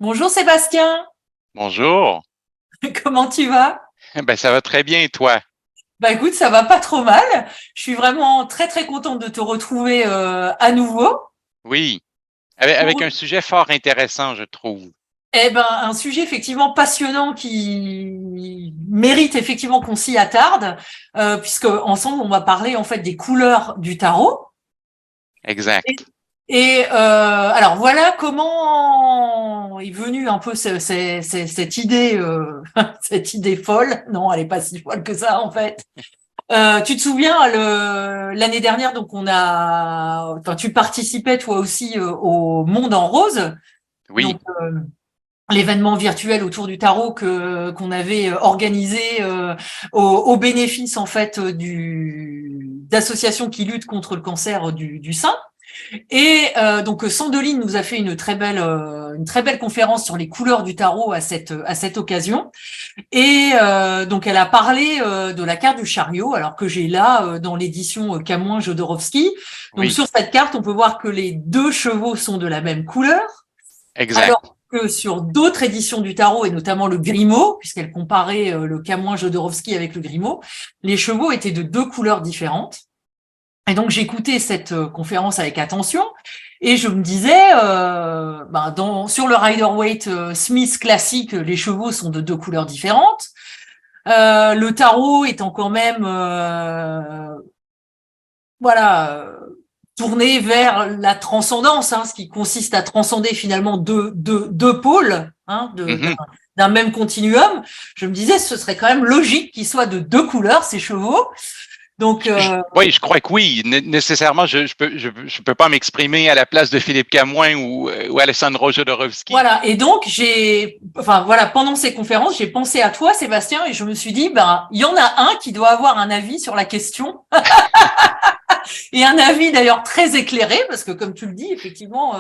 Bonjour Sébastien, Bonjour. comment tu vas? Ben, ça va très bien, et toi? Bah écoute, ça va pas trop mal. Je suis vraiment très très contente de te retrouver à nouveau Oui, avec pour un sujet fort intéressant, je trouve. un sujet effectivement passionnant qui mérite effectivement qu'on s'y attarde, puisque ensemble on va parler en fait des couleurs du tarot. Exact. Alors voilà comment est venue un peu cette idée, cette idée folle. Non, elle est pas si folle que ça en fait. Tu te souviens, l'année dernière, donc enfin, tu participais toi aussi au Monde en Rose, Oui, donc l'événement virtuel autour du tarot qu'on avait organisé au bénéfice en fait d'associations qui luttent contre le cancer du sein. Et donc Sandeline nous a fait une très belle conférence sur les couleurs du tarot à cette occasion. Et donc elle a parlé de la carte du chariot, alors que j'ai là dans l'édition Camoin Jodorowsky. Donc oui, sur cette carte, on peut voir que les deux chevaux sont de la même couleur, exact. alors que sur d'autres éditions du tarot, et notamment le Grimaud, puisqu'elle comparait le Camoin Jodorowsky avec le Grimaud, les chevaux étaient de deux couleurs différentes. Et donc j'écoutais cette conférence avec attention et je me disais, sur le Rider-Waite Smith classique, les chevaux sont de deux couleurs différentes. Le tarot étant quand même, voilà, tourné vers la transcendance, hein, ce qui consiste à transcender finalement deux pôles, hein, Mhm. d'un même continuum. Je me disais, ce serait quand même logique qu'ils soient de deux couleurs ces chevaux. Donc Oui, je crois que oui. Nécessairement, je peux pas m'exprimer à la place de Philippe Camoin ou Alessandro Jodorowsky. voilà. Et donc enfin voilà, pendant ces conférences, j'ai pensé à toi, Sébastien, et je me suis dit, ben, il y en a un qui doit avoir un avis sur la question. Et un avis d'ailleurs très éclairé, parce que comme tu le dis, effectivement,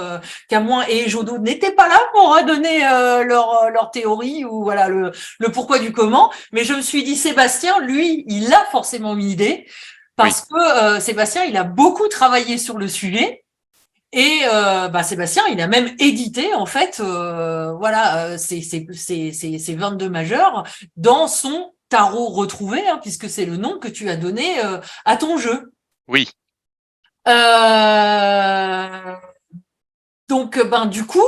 Camoin et Jodot n'étaient pas là pour donner leur théorie ou voilà le pourquoi du comment. Mais je me suis dit, Sébastien, lui, il a forcément une idée, Oui, parce que Sébastien, il a beaucoup travaillé sur le sujet. Et Sébastien, il a même édité en fait, ces 22 majeurs dans son tarot retrouvé, hein, puisque c'est le nom que tu as donné à ton jeu. oui. Euh, du coup,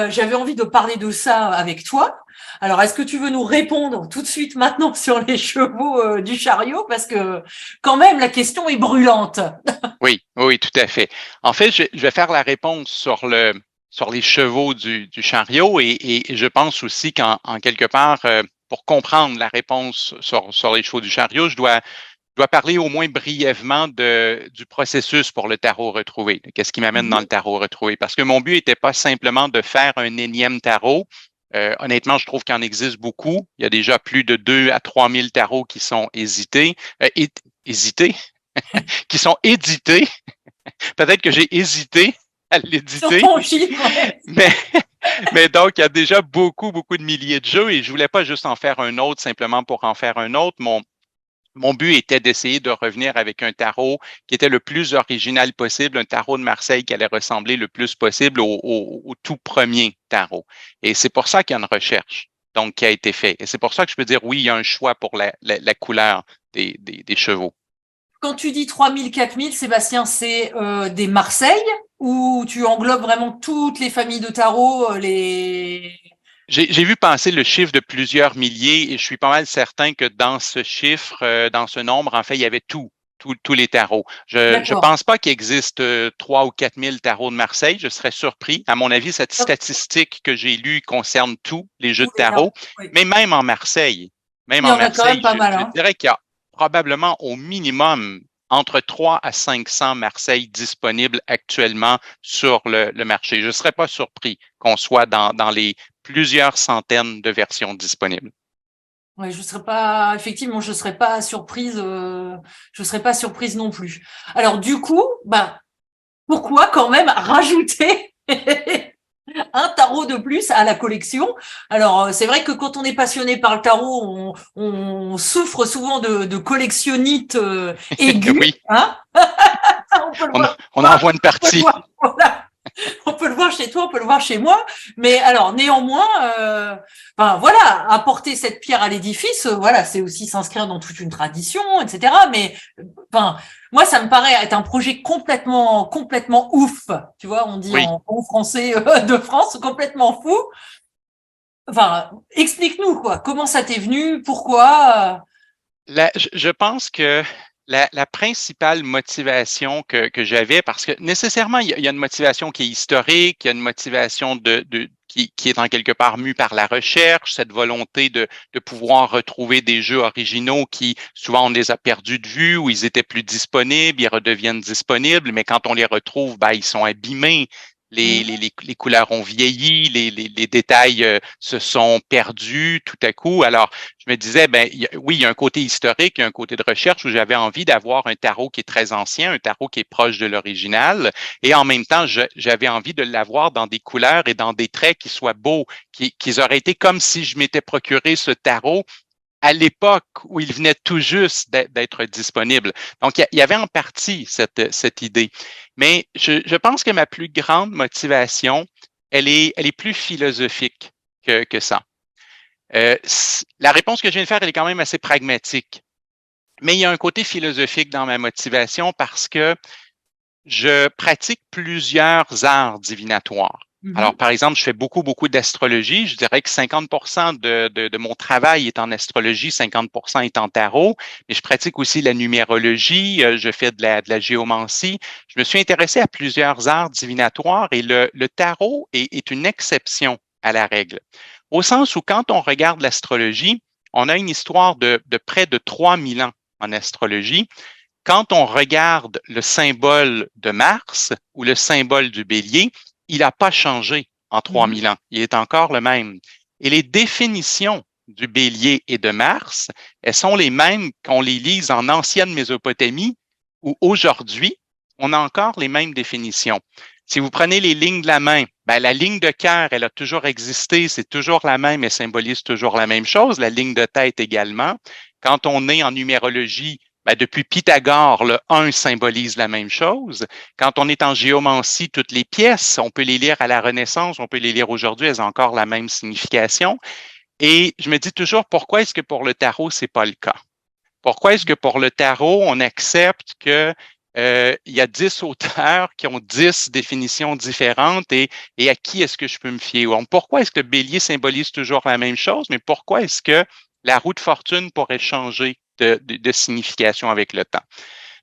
j'avais envie de parler de ça avec toi. Alors, est-ce que tu veux nous répondre tout de suite maintenant sur les chevaux du chariot? Parce que quand même, la question est brûlante. Oui, oui, tout à fait. En fait, je vais faire la réponse sur les chevaux du chariot et je pense aussi qu'en quelque part, pour comprendre la réponse sur les chevaux du chariot, je dois parler au moins brièvement du processus pour le tarot retrouvé. Qu'est-ce qui m'amène dans le Mhm. tarot retrouvé? Parce que mon but n'était pas simplement de faire un énième tarot. Honnêtement, je trouve qu'il en existe beaucoup. Il y a déjà plus de 2 à 3 000 tarots qui sont hésités, qui sont édités. Peut-être que j'ai hésité à Sur l'éditer, ton chiffre, ouais. mais, mais donc, il y a déjà beaucoup, beaucoup de milliers de jeux et je voulais pas juste en faire un autre simplement pour en faire un autre. Mon but était d'essayer de revenir avec un tarot qui était le plus original possible, un tarot de Marseille qui allait ressembler le plus possible au tout premier tarot. Et c'est pour ça qu'il y a une recherche donc qui a été faite. Et c'est pour ça que je peux dire oui, il y a un choix pour la couleur des chevaux. Quand tu dis 3000, 4000, Sébastien, c'est des Marseille ou tu englobes vraiment toutes les familles de tarot, les... J'ai vu passer le chiffre de plusieurs milliers et je suis pas mal certain que dans ce chiffre, dans ce nombre, en fait, il y avait tous les tarots. Je D'accord. pense pas qu'il existe 3 ou 4 000 tarots de Marseille. Je serais surpris. À mon avis, cette statistique que j'ai lue concerne tous les jeux Tous de les tarots. tarot. Oui. Mais même Il y en en a quand même Marseille, pas mal, je hein. dirais qu'il y a probablement au minimum entre 3 à 500 Marseille disponibles actuellement sur le marché. Je ne serais pas surpris qu'on soit dans les plusieurs centaines de versions disponibles. Ouais, effectivement, je serais pas surprise non plus. Alors du coup, pourquoi quand même rajouter un tarot de plus à la collection? Alors c'est vrai que quand on est passionné par le tarot, on souffre souvent de collectionnite aiguë, Oui, hein? On peut le voir. on en voit une On peut le partie. voir. Voilà. On peut le voir chez toi, on peut le voir chez moi. Mais alors, néanmoins, voilà, apporter cette pierre à l'édifice, voilà, c'est aussi s'inscrire dans toute une tradition, etc. Mais, moi, ça me paraît être un projet complètement ouf. Tu vois, on dit Oui. en bon français de France, complètement fou. Explique-nous, quoi. Comment ça t'est venu? Pourquoi? Je pense que la principale motivation que j'avais, parce que nécessairement, il y a une motivation qui est historique, il y a une motivation qui est en quelque part mue par la recherche, cette volonté de pouvoir retrouver des jeux originaux qui, souvent, on les a perdus de vue ou ils étaient plus disponibles, ils redeviennent disponibles, mais quand on les retrouve, ben, ils sont abîmés. Les couleurs ont vieilli, les détails se sont perdus tout à coup. Alors, je me disais, oui, il y a un côté historique, il y a un côté de recherche où j'avais envie d'avoir un tarot qui est très ancien, un tarot qui est proche de l'original. Et en même temps, j'avais envie de l'avoir dans des couleurs et dans des traits qui soient beaux, qui auraient été comme si je m'étais procuré ce tarot à l'époque où il venait tout juste d'être disponible. Donc, il y avait en partie cette idée. Mais je pense que ma plus grande motivation, elle est plus philosophique que ça. La réponse que je viens de faire, elle est quand même assez pragmatique. Mais il y a un côté philosophique dans ma motivation parce que je pratique plusieurs arts divinatoires. Alors, par exemple, je fais beaucoup d'astrologie. Je dirais que 50% de mon travail est en astrologie, 50% est en tarot. Mais je pratique aussi la numérologie, je fais de la géomancie. Je me suis intéressé à plusieurs arts divinatoires et le tarot est une exception à la règle. Au sens où quand on regarde l'astrologie, on a une histoire de près de 3000 ans en astrologie. Quand on regarde le symbole de Mars ou le symbole du bélier, il n'a pas changé en 3000 ans. Il est encore le même. Et les définitions du bélier et de Mars, elles sont les mêmes qu'on les lise en ancienne Mésopotamie, où aujourd'hui, on a encore les mêmes définitions. Si vous prenez les lignes de la main, la ligne de cœur, elle a toujours existé, c'est toujours la même, elle symbolise toujours la même chose. La ligne de tête également. Quand on est en numérologie, depuis Pythagore, le 1 symbolise la même chose. Quand on est en géomancie, toutes les pièces, on peut les lire à la Renaissance, on peut les lire aujourd'hui, elles ont encore la même signification. Et je me dis toujours, pourquoi est-ce que pour le tarot, c'est pas le cas? Pourquoi est-ce que pour le tarot, on accepte que il y a 10 auteurs qui ont 10 définitions différentes et à qui est-ce que je peux me fier? Pourquoi est-ce que le bélier symbolise toujours la même chose, mais pourquoi est-ce que la roue de fortune pourrait changer de signification avec le temps?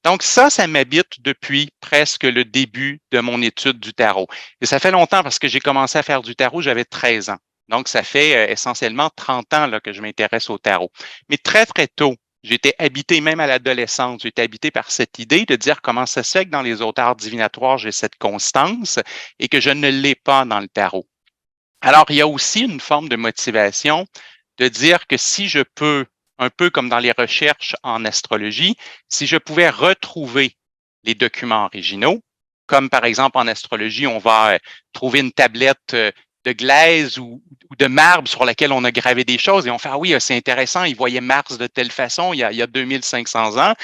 Donc ça m'habite depuis presque le début de mon étude du tarot. Et ça fait longtemps parce que j'ai commencé à faire du tarot, j'avais 13 ans. Donc ça fait essentiellement 30 ans là, que je m'intéresse au tarot. Mais très, très tôt, j'étais habité, même à l'adolescence, j'étais habité par cette idée de dire comment ça se fait que dans les auteurs divinatoires, j'ai cette constance et que je ne l'ai pas dans le tarot. Alors, il y a aussi une forme de motivation de dire que si je peux, un peu comme dans les recherches en astrologie, si je pouvais retrouver les documents originaux, comme par exemple en astrologie, on va trouver une tablette de glaise ou de marbre sur laquelle on a gravé des choses et on fait, ah oui, c'est intéressant, ils voyaient Mars de telle façon il y a 2500 ans.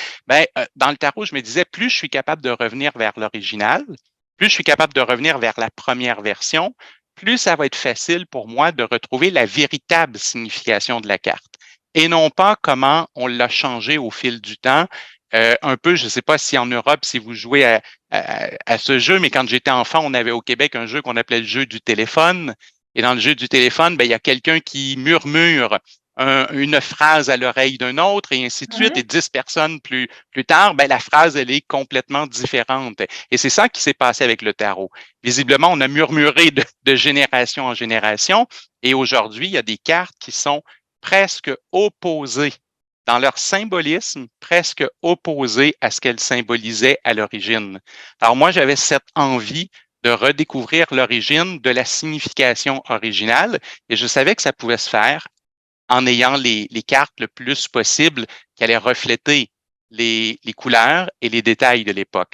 Dans le tarot, je me disais, plus je suis capable de revenir vers l'original, plus je suis capable de revenir vers la première version, plus ça va être facile pour moi de retrouver la véritable signification de la carte et non pas comment on l'a changé au fil du temps. Un peu, je ne sais pas si en Europe, si vous jouez à ce jeu, mais quand j'étais enfant, on avait au Québec un jeu qu'on appelait le jeu du téléphone. Et dans le jeu du téléphone, il y a quelqu'un qui murmure une phrase à l'oreille d'un autre et ainsi de suite. Et 10 personnes plus tard, la phrase, elle est complètement différente. Et c'est ça qui s'est passé avec le tarot. Visiblement, on a murmuré de génération en génération. Et aujourd'hui, il y a des cartes qui sont presque opposées dans leur symbolisme, presque opposées à ce qu'elles symbolisaient à l'origine. Alors moi, j'avais cette envie de redécouvrir l'origine de la signification originale et je savais que ça pouvait se faire en ayant les cartes le plus possible qui allaient refléter les couleurs et les détails de l'époque.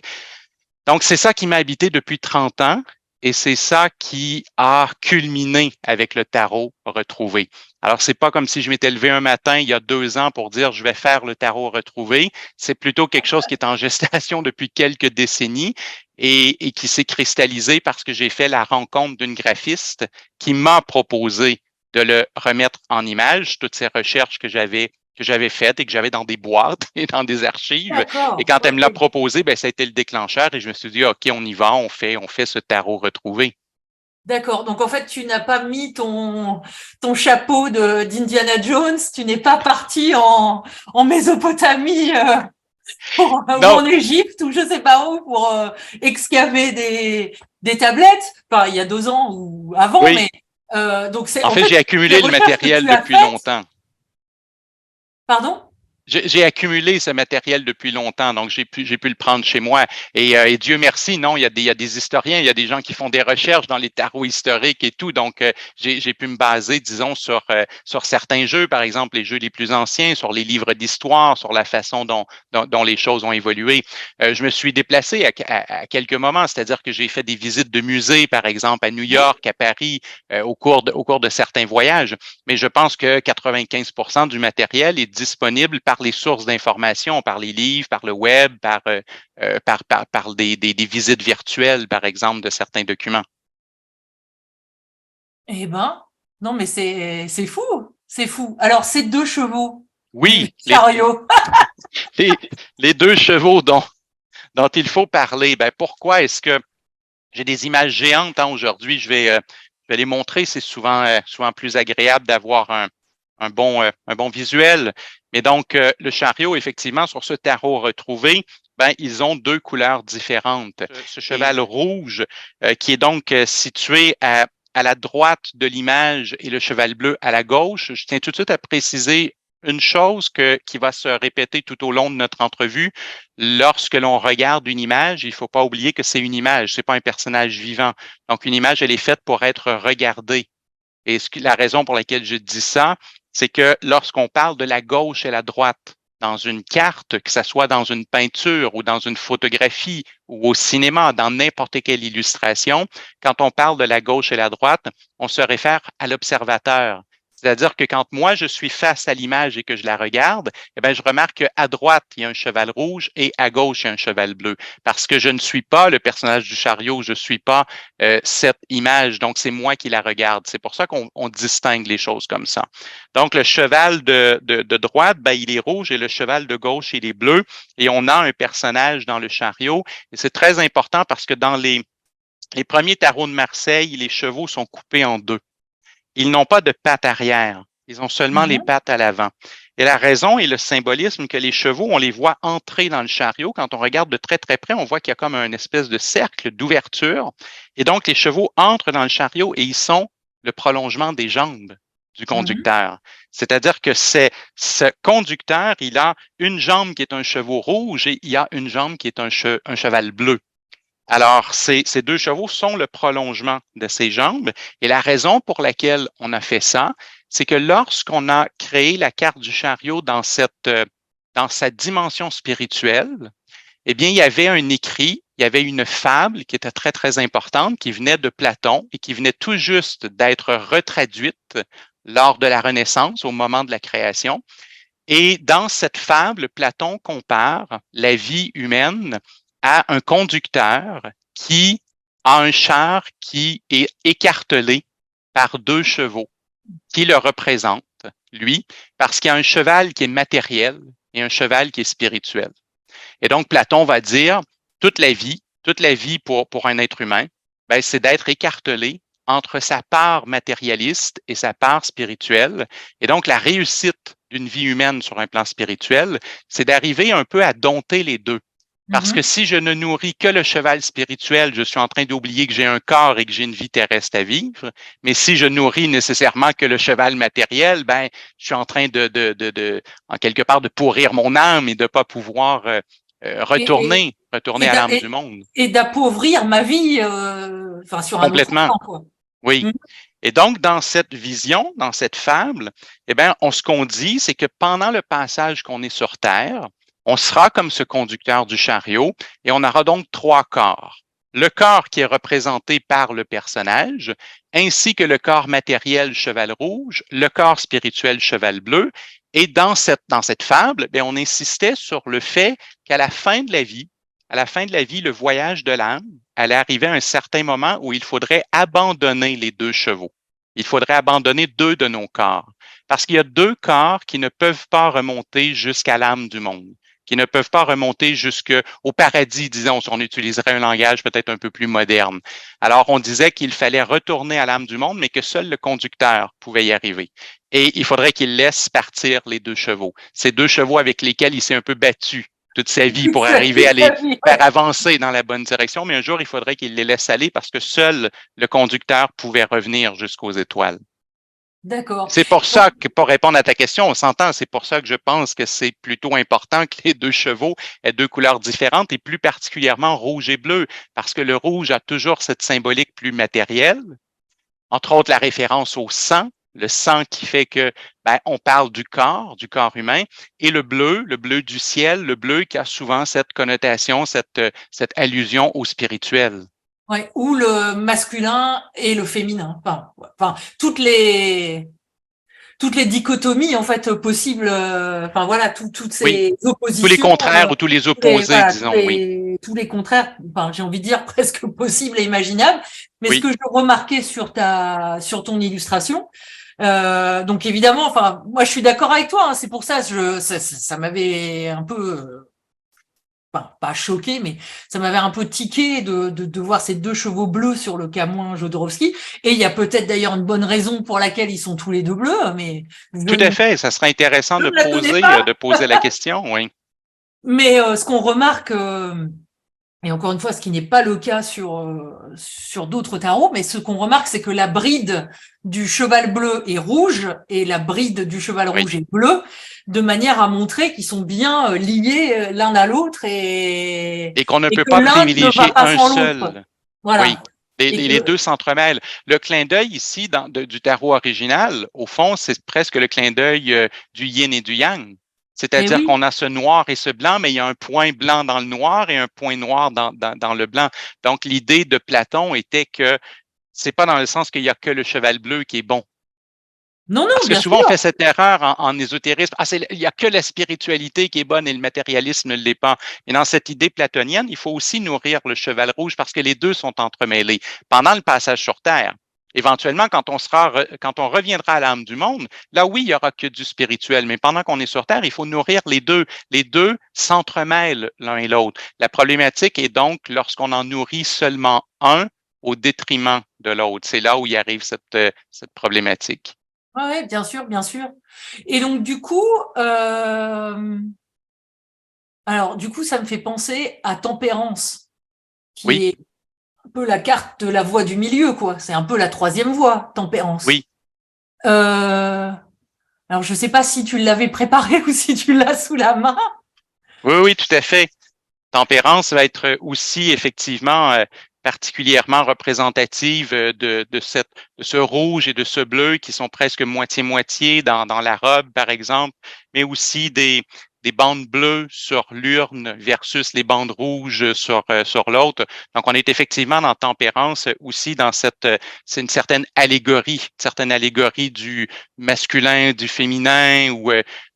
Donc, c'est ça qui m'a habité depuis 30 ans et c'est ça qui a culminé avec le tarot retrouvé. Alors, c'est pas comme si je m'étais levé un matin il y a 2 ans pour dire je vais faire le tarot retrouvé. C'est plutôt quelque chose qui est en gestation depuis quelques décennies et qui s'est cristallisé parce que j'ai fait la rencontre d'une graphiste qui m'a proposé de le remettre en image, toutes ces recherches que j'avais faites et que j'avais dans des boîtes et dans des archives. Et D'accord. quand elle me l'a Ok. proposé, ben, ça a été le déclencheur et je me suis dit, OK, on y va, on fait ce tarot retrouvé. D'accord. Donc en fait, tu n'as pas mis ton chapeau d'Indiana Jones, tu n'es pas parti en Mésopotamie ou Non, en Égypte ou je sais pas où pour excaver des tablettes. Enfin, il y a 2 ans ou avant, oui. mais donc c'est En en fait, fait j'ai les accumulé le recherches que matériel tu as depuis faites. longtemps. Pardon? J'ai accumulé ce matériel depuis longtemps, donc j'ai pu le prendre chez moi. Et Dieu merci, non, il y a des historiens, il y a des gens qui font des recherches dans les tarots historiques et tout. Donc, j'ai pu me baser, disons, sur certains jeux, par exemple, les jeux les plus anciens, sur les livres d'histoire, sur la façon dont les choses ont évolué. Je me suis déplacé à quelques moments, c'est-à-dire que j'ai fait des visites de musées, par exemple, à New Oui. York, à Paris, au cours de certains voyages. Mais je pense que 95% du matériel est disponible par les sources d'information, par les livres, par le web, par des visites virtuelles, par exemple, de certains documents. Eh ben, non, mais c'est fou, c'est fou. Alors, ces 2 chevaux du Oui, chariot. les, les deux chevaux dont il faut parler, ben pourquoi est-ce que j'ai des images géantes aujourd'hui? Je vais les montrer, c'est souvent plus agréable d'avoir un bon visuel. Mais donc, le chariot, effectivement, sur ce tarot retrouvé, ben, ils ont deux couleurs différentes. Ce cheval rouge, qui est donc situé à la droite de l'image et le cheval bleu à la gauche, je tiens tout de suite à préciser une chose qui va se répéter tout au long de notre entrevue. Lorsque l'on regarde une image, il ne faut pas oublier que c'est une image, c'est pas un personnage vivant. Donc, une image, elle est faite pour être regardée. Et la raison pour laquelle je dis ça, c'est que lorsqu'on parle de la gauche et la droite dans une carte, que ce soit dans une peinture ou dans une photographie ou au cinéma, dans n'importe quelle illustration, quand on parle de la gauche et la droite, on se réfère à l'observateur. C'est-à-dire que quand moi, je suis face à l'image et que je la regarde, eh bien, je remarque qu'à droite, il y a un cheval rouge et à gauche, il y a un cheval bleu. Parce que je ne suis pas le personnage du chariot, je ne suis pas cette image. Donc, c'est moi qui la regarde. C'est pour ça qu'on distingue les choses comme ça. Donc, le cheval de droite, ben, il est rouge et le cheval de gauche, il est bleu. Et on a un personnage dans le chariot. Et c'est très important parce que dans les premiers tarots de Marseille, les chevaux sont coupés en deux. Ils n'ont pas de pattes arrière. Ils ont seulement les Mhm. pattes à l'avant. Et la raison et le symbolisme que les chevaux, on les voit entrer dans le chariot. Quand on regarde de très, très près, on voit qu'il y a comme une espèce de cercle d'ouverture. Et donc, les chevaux entrent dans le chariot et ils sont le prolongement des jambes du Mhm. conducteur. C'est-à-dire que ce conducteur, il a une jambe qui est un chevau rouge et il y a une jambe qui est un cheval bleu. Alors, ces deux chevaux sont le prolongement de ces jambes. Et la raison pour laquelle on a fait ça, c'est que lorsqu'on a créé la carte du chariot dans sa dimension spirituelle, eh bien, il y avait un écrit, il y avait une fable qui était très, très importante, qui venait de Platon et qui venait tout juste d'être retraduite lors de la Renaissance, au moment de la création. Et dans cette fable, Platon compare la vie humaine à un conducteur qui a un char qui est écartelé par deux chevaux qui le représentent, lui, parce qu'il y a un cheval qui est matériel et un cheval qui est spirituel. Et donc, Platon va dire, toute la vie pour un être humain, ben, c'est d'être écartelé entre sa part matérialiste et sa part spirituelle. Et donc, la réussite d'une vie humaine sur un plan spirituel, c'est d'arriver un peu à dompter les deux. Parce que Mhm. si je ne nourris que le cheval spirituel, je suis en train d'oublier que j'ai un corps et que j'ai une vie terrestre à vivre. Mais si je nourris nécessairement que le cheval matériel, ben, je suis en train en quelque part, de pourrir mon âme et de ne pas pouvoir Et, et, retourner et à d'a- l'âme du et- monde. et d'appauvrir ma vie, enfin, sur un autre Complètement. plan, quoi. Oui. Mhm. Et donc, dans cette vision, dans cette fable, eh bien, ce qu'on dit, c'est que pendant le passage qu'on est sur Terre, on sera comme ce conducteur du chariot et on aura donc trois corps. Le corps qui est représenté par le personnage, ainsi que le corps matériel cheval rouge, le corps spirituel cheval bleu. Et dans cette fable, bien, on insistait sur le fait qu'à la fin de la vie, à la fin de la vie, le voyage de l'âme allait arriver à un certain moment où il faudrait abandonner les deux chevaux. Il faudrait abandonner deux de nos corps. Parce qu'il y a deux corps qui ne peuvent pas remonter jusqu'à l'âme du monde, qui ne peuvent pas remonter jusqu'au paradis, disons, si on utiliserait un langage peut-être un peu plus moderne. Alors, on disait qu'il fallait retourner à l'âme du monde, mais que seul le conducteur pouvait y arriver. Et il faudrait qu'il laisse partir les deux chevaux. Ces deux chevaux avec lesquels il s'est un peu battu toute sa vie pour arriver à les faire avancer dans la bonne direction, mais un jour, il faudrait qu'il les laisse aller parce que seul le conducteur pouvait revenir jusqu'aux étoiles. D'accord. C'est pour ça que, pour répondre à ta question, on s'entend, c'est pour ça que je pense que c'est plutôt important que les deux chevaux aient deux couleurs différentes et plus particulièrement rouge et bleu, parce que le rouge a toujours cette symbolique plus matérielle, entre autres la référence au sang, le sang qui fait que on parle du corps humain, et le bleu du ciel, le bleu qui a souvent cette connotation, cette allusion au spirituel. Ouais, ou le masculin et le féminin. Enfin, toutes les dichotomies en fait possibles. Enfin voilà, toutes Oui, ces oppositions. tous les contraires ou tous les opposés, voilà, disons, oui. tous les contraires. Enfin, j'ai envie de dire presque possibles et imaginables. Mais ce Oui. que je remarquais sur ton illustration. Donc évidemment, enfin, moi je suis d'accord avec toi. Hein, c'est pour ça, ça m'avait un peu pas choqué, mais ça m'avait un peu tiqué de voir ces deux chevaux bleus sur le Camoin Jodorowsky. Et il y a peut-être d'ailleurs une bonne raison pour laquelle ils sont tous les deux bleus, mais tout à fait. Ça serait intéressant de poser la question, oui. Mais ce qu'on remarque, et encore une fois, ce qui n'est pas le cas sur d'autres tarots, mais ce qu'on remarque, c'est que la bride du cheval bleu est rouge et la bride du cheval rouge est bleue, de manière à montrer qu'ils sont bien liés l'un à l'autre et qu'on ne peut que pas l'un ne va privilégier pas un sans seul. l'autre. Voilà. Oui. Les deux s'entremêlent. Le clin d'œil ici du tarot original, au fond, c'est presque le clin d'œil du yin et du yang. C'est-à-dire Oui. qu'on a ce noir et ce blanc, mais il y a un point blanc dans le noir et un point noir dans le blanc. Donc, l'idée de Platon était que c'est pas dans le sens qu'il y a que le cheval bleu qui est bon. Non, Parce que bien souvent, sûr. on fait cette erreur en ésotérisme. Il n'y a que la spiritualité qui est bonne et le matérialisme ne l'est pas. Et dans cette idée platonienne, il faut aussi nourrir le cheval rouge parce que les deux sont entremêlés. Pendant le passage sur Terre, éventuellement, quand on reviendra à l'âme du monde, là, oui, il n'y aura que du spirituel. Mais pendant qu'on est sur Terre, il faut nourrir les deux. Les deux s'entremêlent l'un et l'autre. La problématique est donc lorsqu'on en nourrit seulement un au détriment de l'autre. C'est là où il arrive cette problématique. Oui, bien sûr, bien sûr. Et donc, du coup, ça me fait penser à Tempérance, qui est un peu la carte de la voie du milieu, quoi. C'est un peu la troisième voie, Tempérance. Oui. Alors, je sais pas si tu l'avais préparé ou si tu l'as sous la main. Oui, oui, tout à fait. Tempérance va être aussi effectivement particulièrement représentative de ce rouge et de ce bleu qui sont presque moitié-moitié dans la robe, par exemple, mais aussi des bandes bleues sur l'urne versus les bandes rouges sur l'autre. Donc, on est effectivement dans Tempérance aussi dans c'est une certaine allégorie du masculin, du féminin ou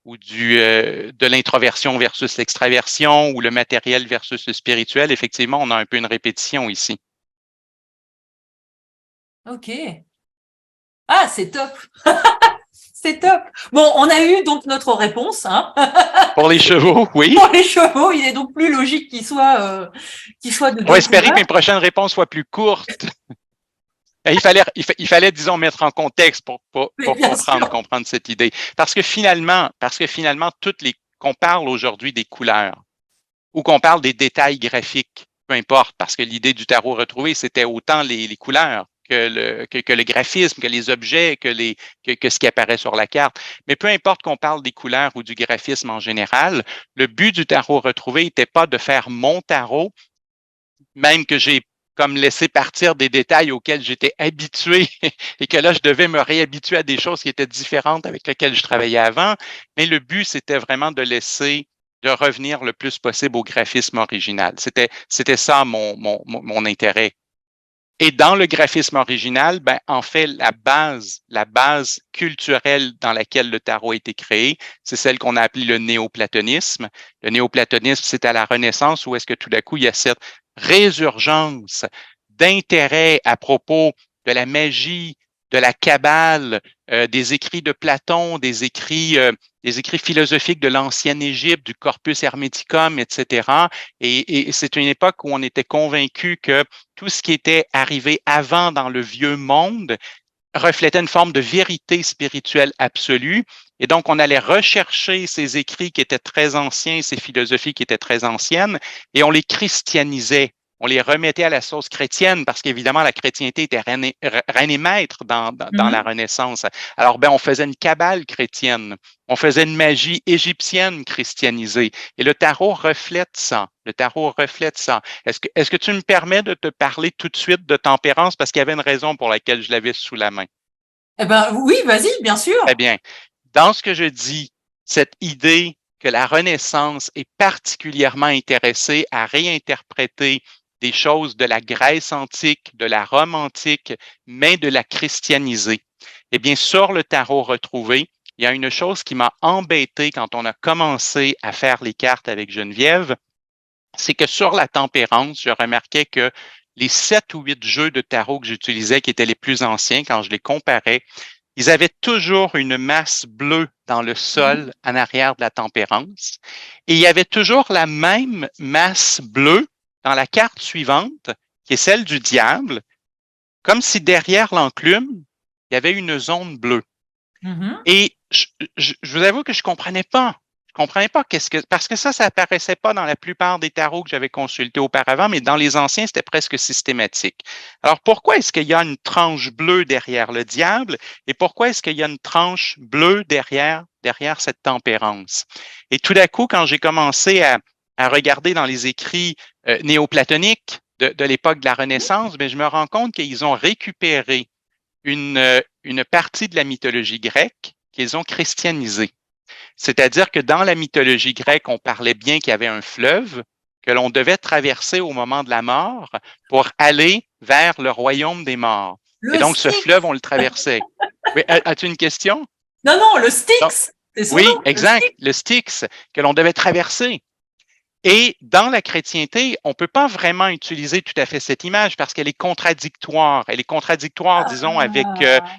de l'introversion versus l'extraversion ou le matériel versus le spirituel. Effectivement, on a un peu une répétition ici. Ok. Ah, c'est top. C'est top. Bon, on a eu donc notre réponse. Hein. Pour les chevaux, oui. Pour les chevaux, il est donc plus logique qu'ils soient de deux. On va espérer que mes prochaines réponses soient plus courtes. Il fallait, disons, mettre en contexte pour comprendre cette idée. Parce que finalement, qu'on parle aujourd'hui des couleurs ou qu'on parle des détails graphiques, peu importe, parce que l'idée du tarot retrouvé, c'était autant les couleurs que le graphisme, que les objets, que ce qui apparaît sur la carte. Mais peu importe qu'on parle des couleurs ou du graphisme en général, le but du tarot retrouvé n'était pas de faire mon tarot, même que j'ai comme laisser partir des détails auxquels j'étais habitué et que là, je devais me réhabituer à des choses qui étaient différentes avec lesquelles je travaillais avant. Mais le but, c'était vraiment de revenir le plus possible au graphisme original. C'était ça mon intérêt. Et dans le graphisme original, ben, en fait, la base culturelle dans laquelle le tarot a été créé, c'est celle qu'on a appelée le néoplatonisme. Le néoplatonisme, c'est à la Renaissance où est-ce que tout d'un coup, il y a cette résurgence d'intérêt à propos de la magie, de la Kabbale, des écrits de Platon, des écrits philosophiques de l'ancienne Égypte, du Corpus Hermeticum, etc. Et c'est une époque où on était convaincu que tout ce qui était arrivé avant dans le vieux monde reflétait une forme de vérité spirituelle absolue. Et donc, on allait rechercher ces écrits qui étaient très anciens, ces philosophies qui étaient très anciennes, et on les christianisait. On les remettait à la sauce chrétienne parce qu'évidemment, la chrétienté était reine et maître dans la Renaissance. Alors, ben, on faisait une cabale chrétienne. On faisait une magie égyptienne christianisée. Et le tarot reflète ça. Le tarot reflète ça. Est-ce que tu me permets de te parler tout de suite de tempérance parce qu'il y avait une raison pour laquelle je l'avais sous la main? Eh ben oui, vas-y, bien sûr. Très bien. Dans ce que je dis, cette idée que la Renaissance est particulièrement intéressée à réinterpréter des choses de la Grèce antique, de la Rome antique, mais de la christianiser. Eh bien, sur le tarot retrouvé, il y a une chose qui m'a embêté quand on a commencé à faire les cartes avec Geneviève, c'est que sur la tempérance, je remarquais que les 7 ou 8 jeux de tarot que j'utilisais, qui étaient les plus anciens, quand je les comparais, ils avaient toujours une masse bleue dans le sol en arrière de la tempérance. Et il y avait toujours la même masse bleue dans la carte suivante, qui est celle du diable, comme si derrière l'enclume, il y avait une zone bleue. Mm-hmm. Et je vous avoue que je comprenais pas. Je comprenais pas parce que ça apparaissait pas dans la plupart des tarots que j'avais consultés auparavant, mais dans les anciens, c'était presque systématique. Alors, pourquoi est-ce qu'il y a une tranche bleue derrière le diable et pourquoi est-ce qu'il y a une tranche bleue derrière cette tempérance? Et tout d'un coup, quand j'ai commencé à regarder dans les écrits néoplatoniques de l'époque de la Renaissance, bien, je me rends compte qu'ils ont récupéré une partie de la mythologie grecque qu'ils ont christianisée. C'est-à-dire que dans la mythologie grecque, on parlait bien qu'il y avait un fleuve que l'on devait traverser au moment de la mort pour aller vers le royaume des morts. Et Le donc, ce Styx. fleuve, on le traversait. Oui, as-tu une question? Non, non, le Donc, Styx. C'est son oui, nom, le exact, Styx. le Styx que l'on devait traverser. Et dans la chrétienté, on ne peut pas vraiment utiliser tout à fait cette image parce qu'elle est contradictoire. Elle est contradictoire, disons, avec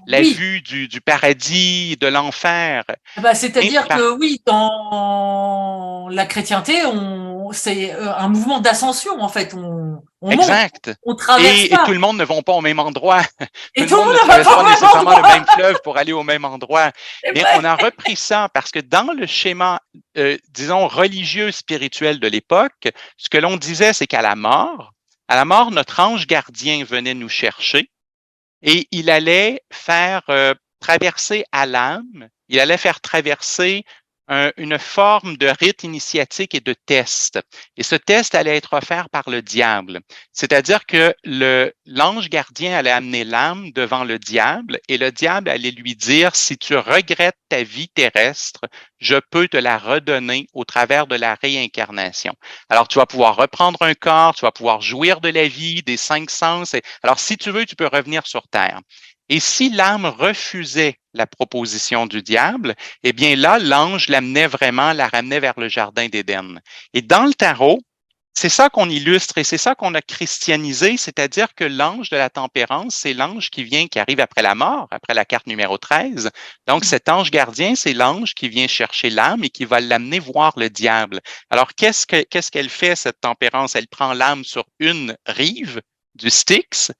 la Oui, vue du paradis, de l'enfer. bah, Et c'est-à-dire que oui, dans la chrétienté, c'est un mouvement d'ascension en fait. On monte, exact. on traverse Et tout pas. le monde ne va pas au même endroit. Tout Et le tout le monde monde ne ne va traverse pas pas au même nécessairement le endroit. même fleuve pour aller au même endroit. C'est Mais on vrai. a repris ça parce que dans le schéma, disons, religieux, spirituel de l'époque, ce que l'on disait, c'est qu'à à la mort, notre ange gardien venait nous chercher et il allait faire traverser à l'âme, il allait faire traverser une forme de rite initiatique et de test. Et ce test allait être offert par le diable. C'est-à-dire que l'ange gardien allait amener l'âme devant le diable et le diable allait lui dire, si tu regrettes ta vie terrestre, je peux te la redonner au travers de la réincarnation. Alors, tu vas pouvoir reprendre un corps, tu vas pouvoir jouir de la vie, des 5 sens. Alors, si tu veux, tu peux revenir sur Terre. Et si l'âme refusait la proposition du diable, eh bien là, l'ange l'amenait vraiment, la ramenait vers le jardin d'Éden. Et dans le tarot, c'est ça qu'on illustre et c'est ça qu'on a christianisé, c'est-à-dire que l'ange de la tempérance, c'est l'ange qui arrive après la mort, après la carte numéro 13. Donc, cet ange gardien, c'est l'ange qui vient chercher l'âme et qui va l'amener voir le diable. Alors, qu'est-ce qu'elle fait, cette tempérance? Elle prend l'âme sur une rive du Styx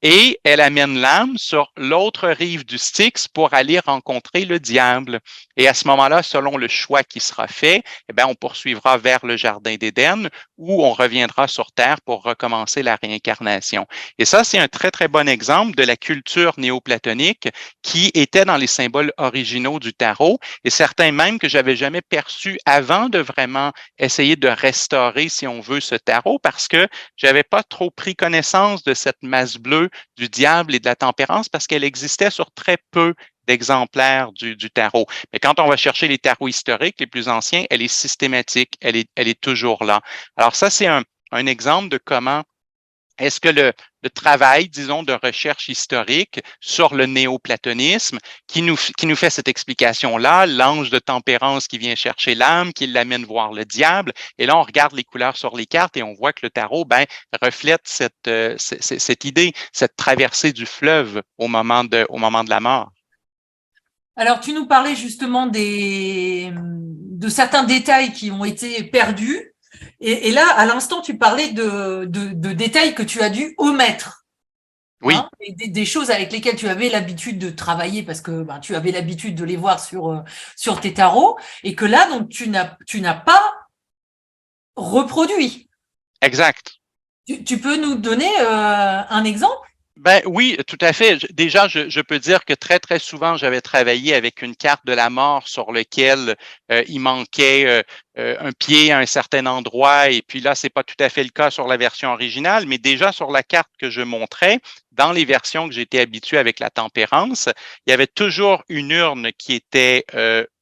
et elle amène l'âme sur l'autre rive du Styx pour aller rencontrer le diable. Et à ce moment-là, selon le choix qui sera fait, eh bien, on poursuivra vers le jardin d'Éden où on reviendra sur Terre pour recommencer la réincarnation. Et ça, c'est un très, très bon exemple de la culture néoplatonique qui était dans les symboles originaux du tarot et certains même que j'avais jamais perçus avant de vraiment essayer de restaurer, si on veut, ce tarot parce que j'avais pas trop pris connaissance de cette masse bleue du diable et de la tempérance parce qu'elle existait sur très peu d'exemplaires du tarot. Mais quand on va chercher les tarots historiques, les plus anciens, elle est systématique, elle est toujours là. Alors ça, c'est un exemple de comment est-ce que le travail, disons, de recherche historique sur le néoplatonisme qui nous fait cette explication-là, l'ange de tempérance qui vient chercher l'âme, qui l'amène voir le diable, et là, on regarde les couleurs sur les cartes et on voit que le tarot, reflète cette idée, cette traversée du fleuve au moment de la mort. Alors, tu nous parlais justement de certains détails qui ont été perdus. Et là, à l'instant, tu parlais de détails que tu as dû omettre. Oui. Hein, et des choses avec lesquelles tu avais l'habitude de travailler parce que tu avais l'habitude de les voir sur tes tarots et que là, donc, tu n'as pas reproduit. Exact. Tu peux nous donner un exemple? Ben oui, tout à fait. Déjà, je peux dire que très, très souvent, j'avais travaillé avec une carte de la mort sur laquelle il manquait un pied à un certain endroit. Et puis là, c'est pas tout à fait le cas sur la version originale, mais déjà sur la carte que je montrais, dans les versions que j'étais habitué avec la tempérance, il y avait toujours une urne qui était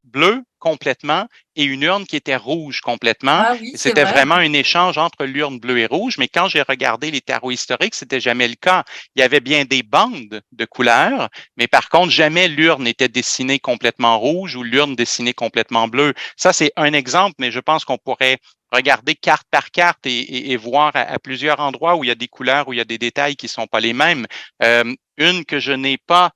bleue complètement et une urne qui était rouge complètement. Ah oui, c'est C'était vrai. vraiment un échange entre l'urne bleue et rouge, mais quand j'ai regardé les tarots historiques, c'était jamais le cas. Il y avait bien des bandes de couleurs, mais par contre, jamais l'urne était dessinée complètement rouge ou l'urne dessinée complètement bleue. Ça, c'est un exemple, mais je pense qu'on pourrait regarder carte par carte et voir à plusieurs endroits où il y a des couleurs, où il y a des détails qui sont pas les mêmes. Une que je n'ai pas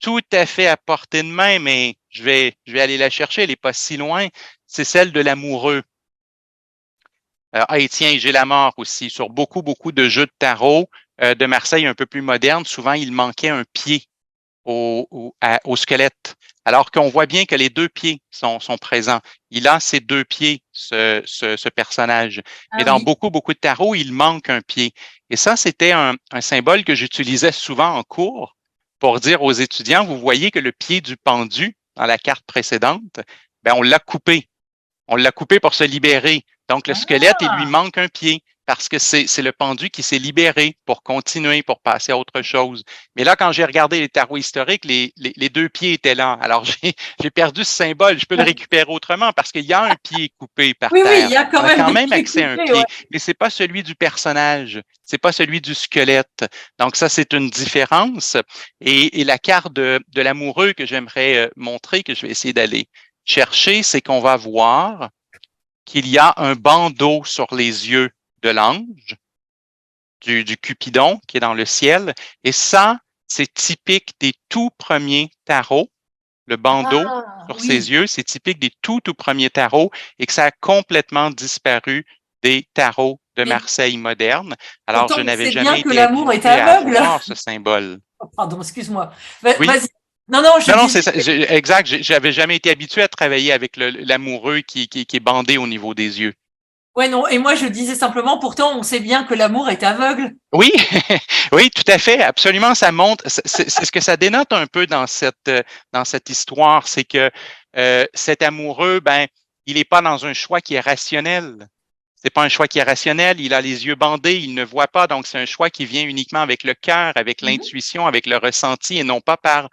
tout à fait à portée de main, mais je vais aller la chercher, elle n'est pas si loin, c'est celle de l'amoureux. Et tiens, j'ai la mort aussi. Sur beaucoup, beaucoup de jeux de tarot de Marseille un peu plus modernes, souvent, il manquait un pied au squelette, alors qu'on voit bien que les deux pieds sont présents. Il a ses deux pieds, ce personnage. Mais Ah dans oui. beaucoup, beaucoup de tarots, il manque un pied. Et ça, c'était un symbole que j'utilisais souvent en cours pour dire aux étudiants, vous voyez que le pied du pendu dans la carte précédente, on l'a coupé. On l'a coupé pour se libérer. Donc, le squelette, il lui Ah, manque un pied parce que c'est le pendu qui s'est libéré pour continuer, pour passer à autre chose. Mais là, quand j'ai regardé les tarots historiques, les deux pieds étaient là. Alors, j'ai perdu ce symbole. Je peux le récupérer autrement parce qu'il y a un pied coupé par oui, oui, il terre. y a quand On a même quand des même pieds accès à un coupés, ouais. pied, mais c'est pas celui du personnage. C'est pas celui du squelette. Donc, ça, c'est une différence. Et la carte de l'amoureux que j'aimerais montrer, que je vais essayer d'aller chercher, c'est qu'on va voir qu'il y a un bandeau sur les yeux de l'ange, du Cupidon qui est dans le ciel. Et ça, c'est typique des tout premiers tarots. Le bandeau Ah, sur oui. ses yeux, c'est typique des tout premiers tarots et que ça a complètement disparu des tarots de Mais Marseille moderne. Alors, pourtant, je on n'avais sait bien jamais que été l'amour est habitué à aveugle. voir ce symbole. Pardon, excuse-moi. Oui. Vas-y. Non, non, je Non, non, disais. c'est ça. Exact. J'avais jamais été habitué à travailler avec l'amoureux qui est bandé au niveau des yeux. Ouais, non. Et moi, je disais simplement, pourtant, on sait bien que l'amour est aveugle. Oui, oui, tout à fait, absolument. Ça montre, c'est ce que ça dénote un peu dans cette histoire, c'est que cet amoureux, il n'est pas dans un choix qui est rationnel. C'est pas un choix qui est rationnel. Il a les yeux bandés, il ne voit pas, donc c'est un choix qui vient uniquement avec le cœur, avec Mhm. l'intuition, avec le ressenti, et non pas par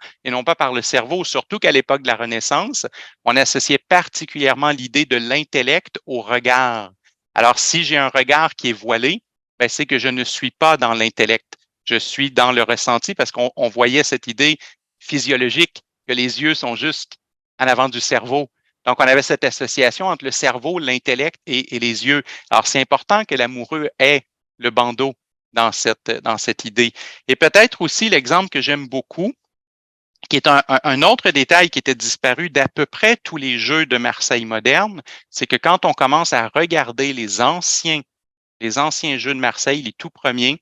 le cerveau. Surtout qu'à l'époque de la Renaissance, on associait particulièrement l'idée de l'intellect au regard. Alors, si j'ai un regard qui est voilé, c'est que je ne suis pas dans l'intellect. Je suis dans le ressenti parce qu'on voyait cette idée physiologique que les yeux sont juste en avant du cerveau. Donc, on avait cette association entre le cerveau, l'intellect et les yeux. Alors, c'est important que l'amoureux ait le bandeau dans cette idée. Et peut-être aussi l'exemple que j'aime beaucoup, qui est un autre détail qui était disparu d'à peu près tous les jeux de Marseille moderne, c'est que quand on commence à regarder les anciens jeux de Marseille, les tout premiers,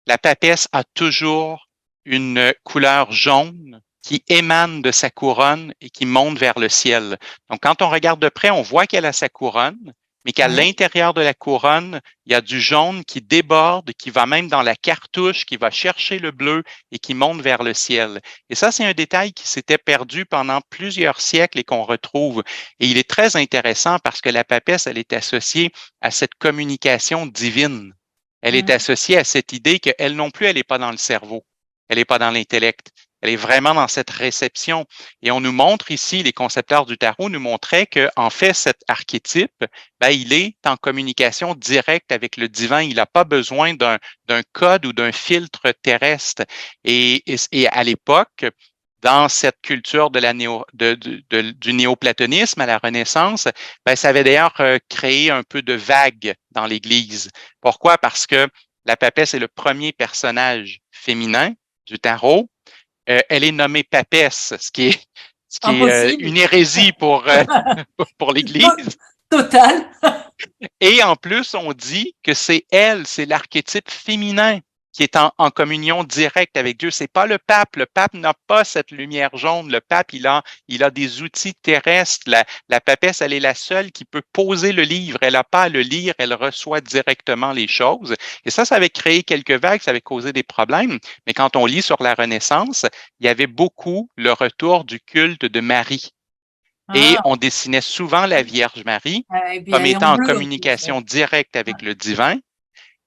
la papesse a toujours une couleur jaune qui émane de sa couronne et qui monte vers le ciel. Donc, quand on regarde de près, on voit qu'elle a sa couronne, mais qu'à Ouais. l'intérieur de la couronne, il y a du jaune qui déborde, qui va même dans la cartouche, qui va chercher le bleu et qui monte vers le ciel. Et ça, c'est un détail qui s'était perdu pendant plusieurs siècles et qu'on retrouve. Et il est très intéressant parce que la papesse, elle est associée à cette communication divine. Elle est Mhm. associée à cette idée qu'elle non plus, elle n'est pas dans le cerveau, elle n'est pas dans l'intellect, Elle est vraiment dans cette réception. Et on nous montre ici, les concepteurs du tarot nous montraient que, en fait, cet archétype, ben, il est en communication directe avec le divin. Il n'a pas besoin d'un code ou d'un filtre terrestre. Et à l'époque, dans cette culture du néoplatonisme à la Renaissance, ben, ça avait d'ailleurs créé un peu de vague dans l'Église. Pourquoi? Parce que la papesse est le premier personnage féminin du tarot. Elle est nommée papesse, ce qui est Impossible. une hérésie pour l'Église. Total. Et en plus, on dit que c'est elle, c'est l'archétype féminin qui est en communion directe avec Dieu. C'est pas le pape. Le pape n'a pas cette lumière jaune. Le pape, il a des outils terrestres. La papesse, elle est la seule qui peut poser le livre. Elle n'a pas à le lire. Elle reçoit directement les choses. Et ça avait créé quelques vagues. Ça avait causé des problèmes. Mais quand on lit sur la Renaissance, il y avait beaucoup le retour du culte de Marie. Et Ah, on dessinait souvent la Vierge Marie et puis comme elle est en étant en bleu en plus. communication directe avec le divin.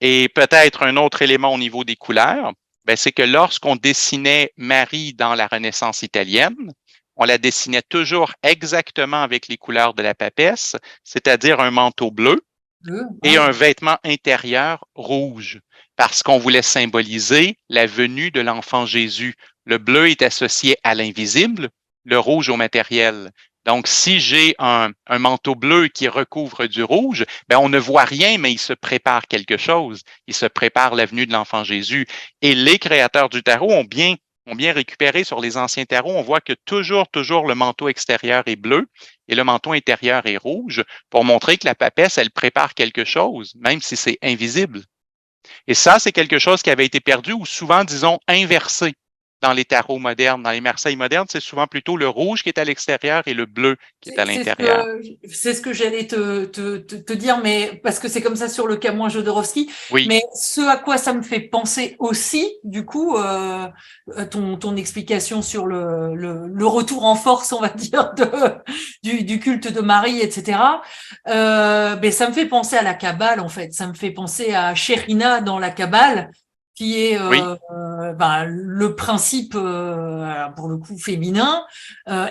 Et peut-être un autre élément au niveau des couleurs, ben, c'est que lorsqu'on dessinait Marie dans la Renaissance italienne, on la dessinait toujours exactement avec les couleurs de la papesse, c'est-à-dire un manteau bleu Bleu, et ouais. un vêtement intérieur rouge, parce qu'on voulait symboliser la venue de l'enfant Jésus. Le bleu est associé à l'invisible, le rouge au matériel. Donc, si j'ai un manteau bleu qui recouvre du rouge, ben on ne voit rien, mais il se prépare quelque chose. Il se prépare la venue de l'enfant Jésus. Et les créateurs du tarot ont bien récupéré sur les anciens tarots. On voit que toujours le manteau extérieur est bleu et le manteau intérieur est rouge pour montrer que la papesse, elle prépare quelque chose, même si c'est invisible. Et ça, c'est quelque chose qui avait été perdu ou souvent, disons, inversé dans les tarots modernes. Dans les Marseilles modernes, c'est souvent plutôt le rouge qui est à l'extérieur et le bleu qui est à C'est l'intérieur. c'est ce que j'allais te dire, mais parce que c'est comme ça sur le Camouin Jodorowsky. Oui, Mais ce à quoi ça me fait penser aussi, du coup, ton explication sur le retour en force, on va dire, du culte de Marie, etc. Ben ça me fait penser à la Kabbale, en fait. Ça me fait penser à Sherina dans la Kabbale, qui est oui, ben, le principe, pour le coup, féminin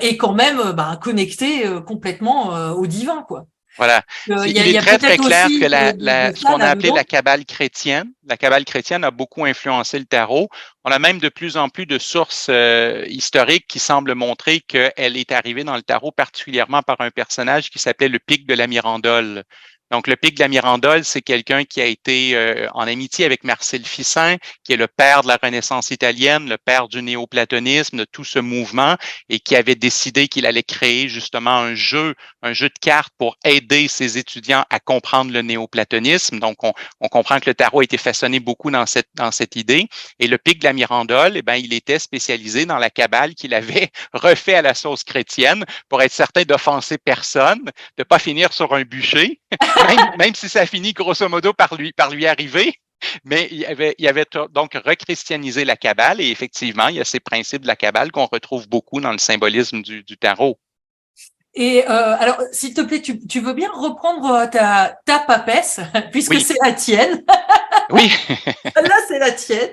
et quand même connecté complètement au divin, quoi. voilà. Il Il y est a très, très peut-être clair que aussi de ce ça qu'on a appelé là-dedans. la Kabbale chrétienne a beaucoup influencé le tarot. On a même de plus en plus de sources historiques qui semblent montrer qu'elle est arrivée dans le tarot particulièrement par un personnage qui s'appelait le Pic de la Mirandole. Donc, le Pic de la Mirandole, c'est quelqu'un qui a été en amitié avec Marcel Ficin, qui est le père de la Renaissance italienne, le père du néoplatonisme, de tout ce mouvement, et qui avait décidé qu'il allait créer justement un jeu de cartes pour aider ses étudiants à comprendre le néoplatonisme. Donc, on comprend que le tarot a été façonné beaucoup dans cette idée. Et le Pic de la Mirandole, eh bien, il était spécialisé dans la Kabbale qu'il avait refait à la sauce chrétienne pour être certain d'offenser personne, de ne pas finir sur un bûcher, même si ça finit grosso modo par lui arriver. Mais il avait donc rechristianisé la Kabbale et effectivement, il y a ces principes de la Kabbale qu'on retrouve beaucoup dans le symbolisme du tarot. Et alors, s'il te plaît, tu veux bien reprendre ta papesse, puisque Oui, c'est la tienne. oui, Là, c'est la tienne.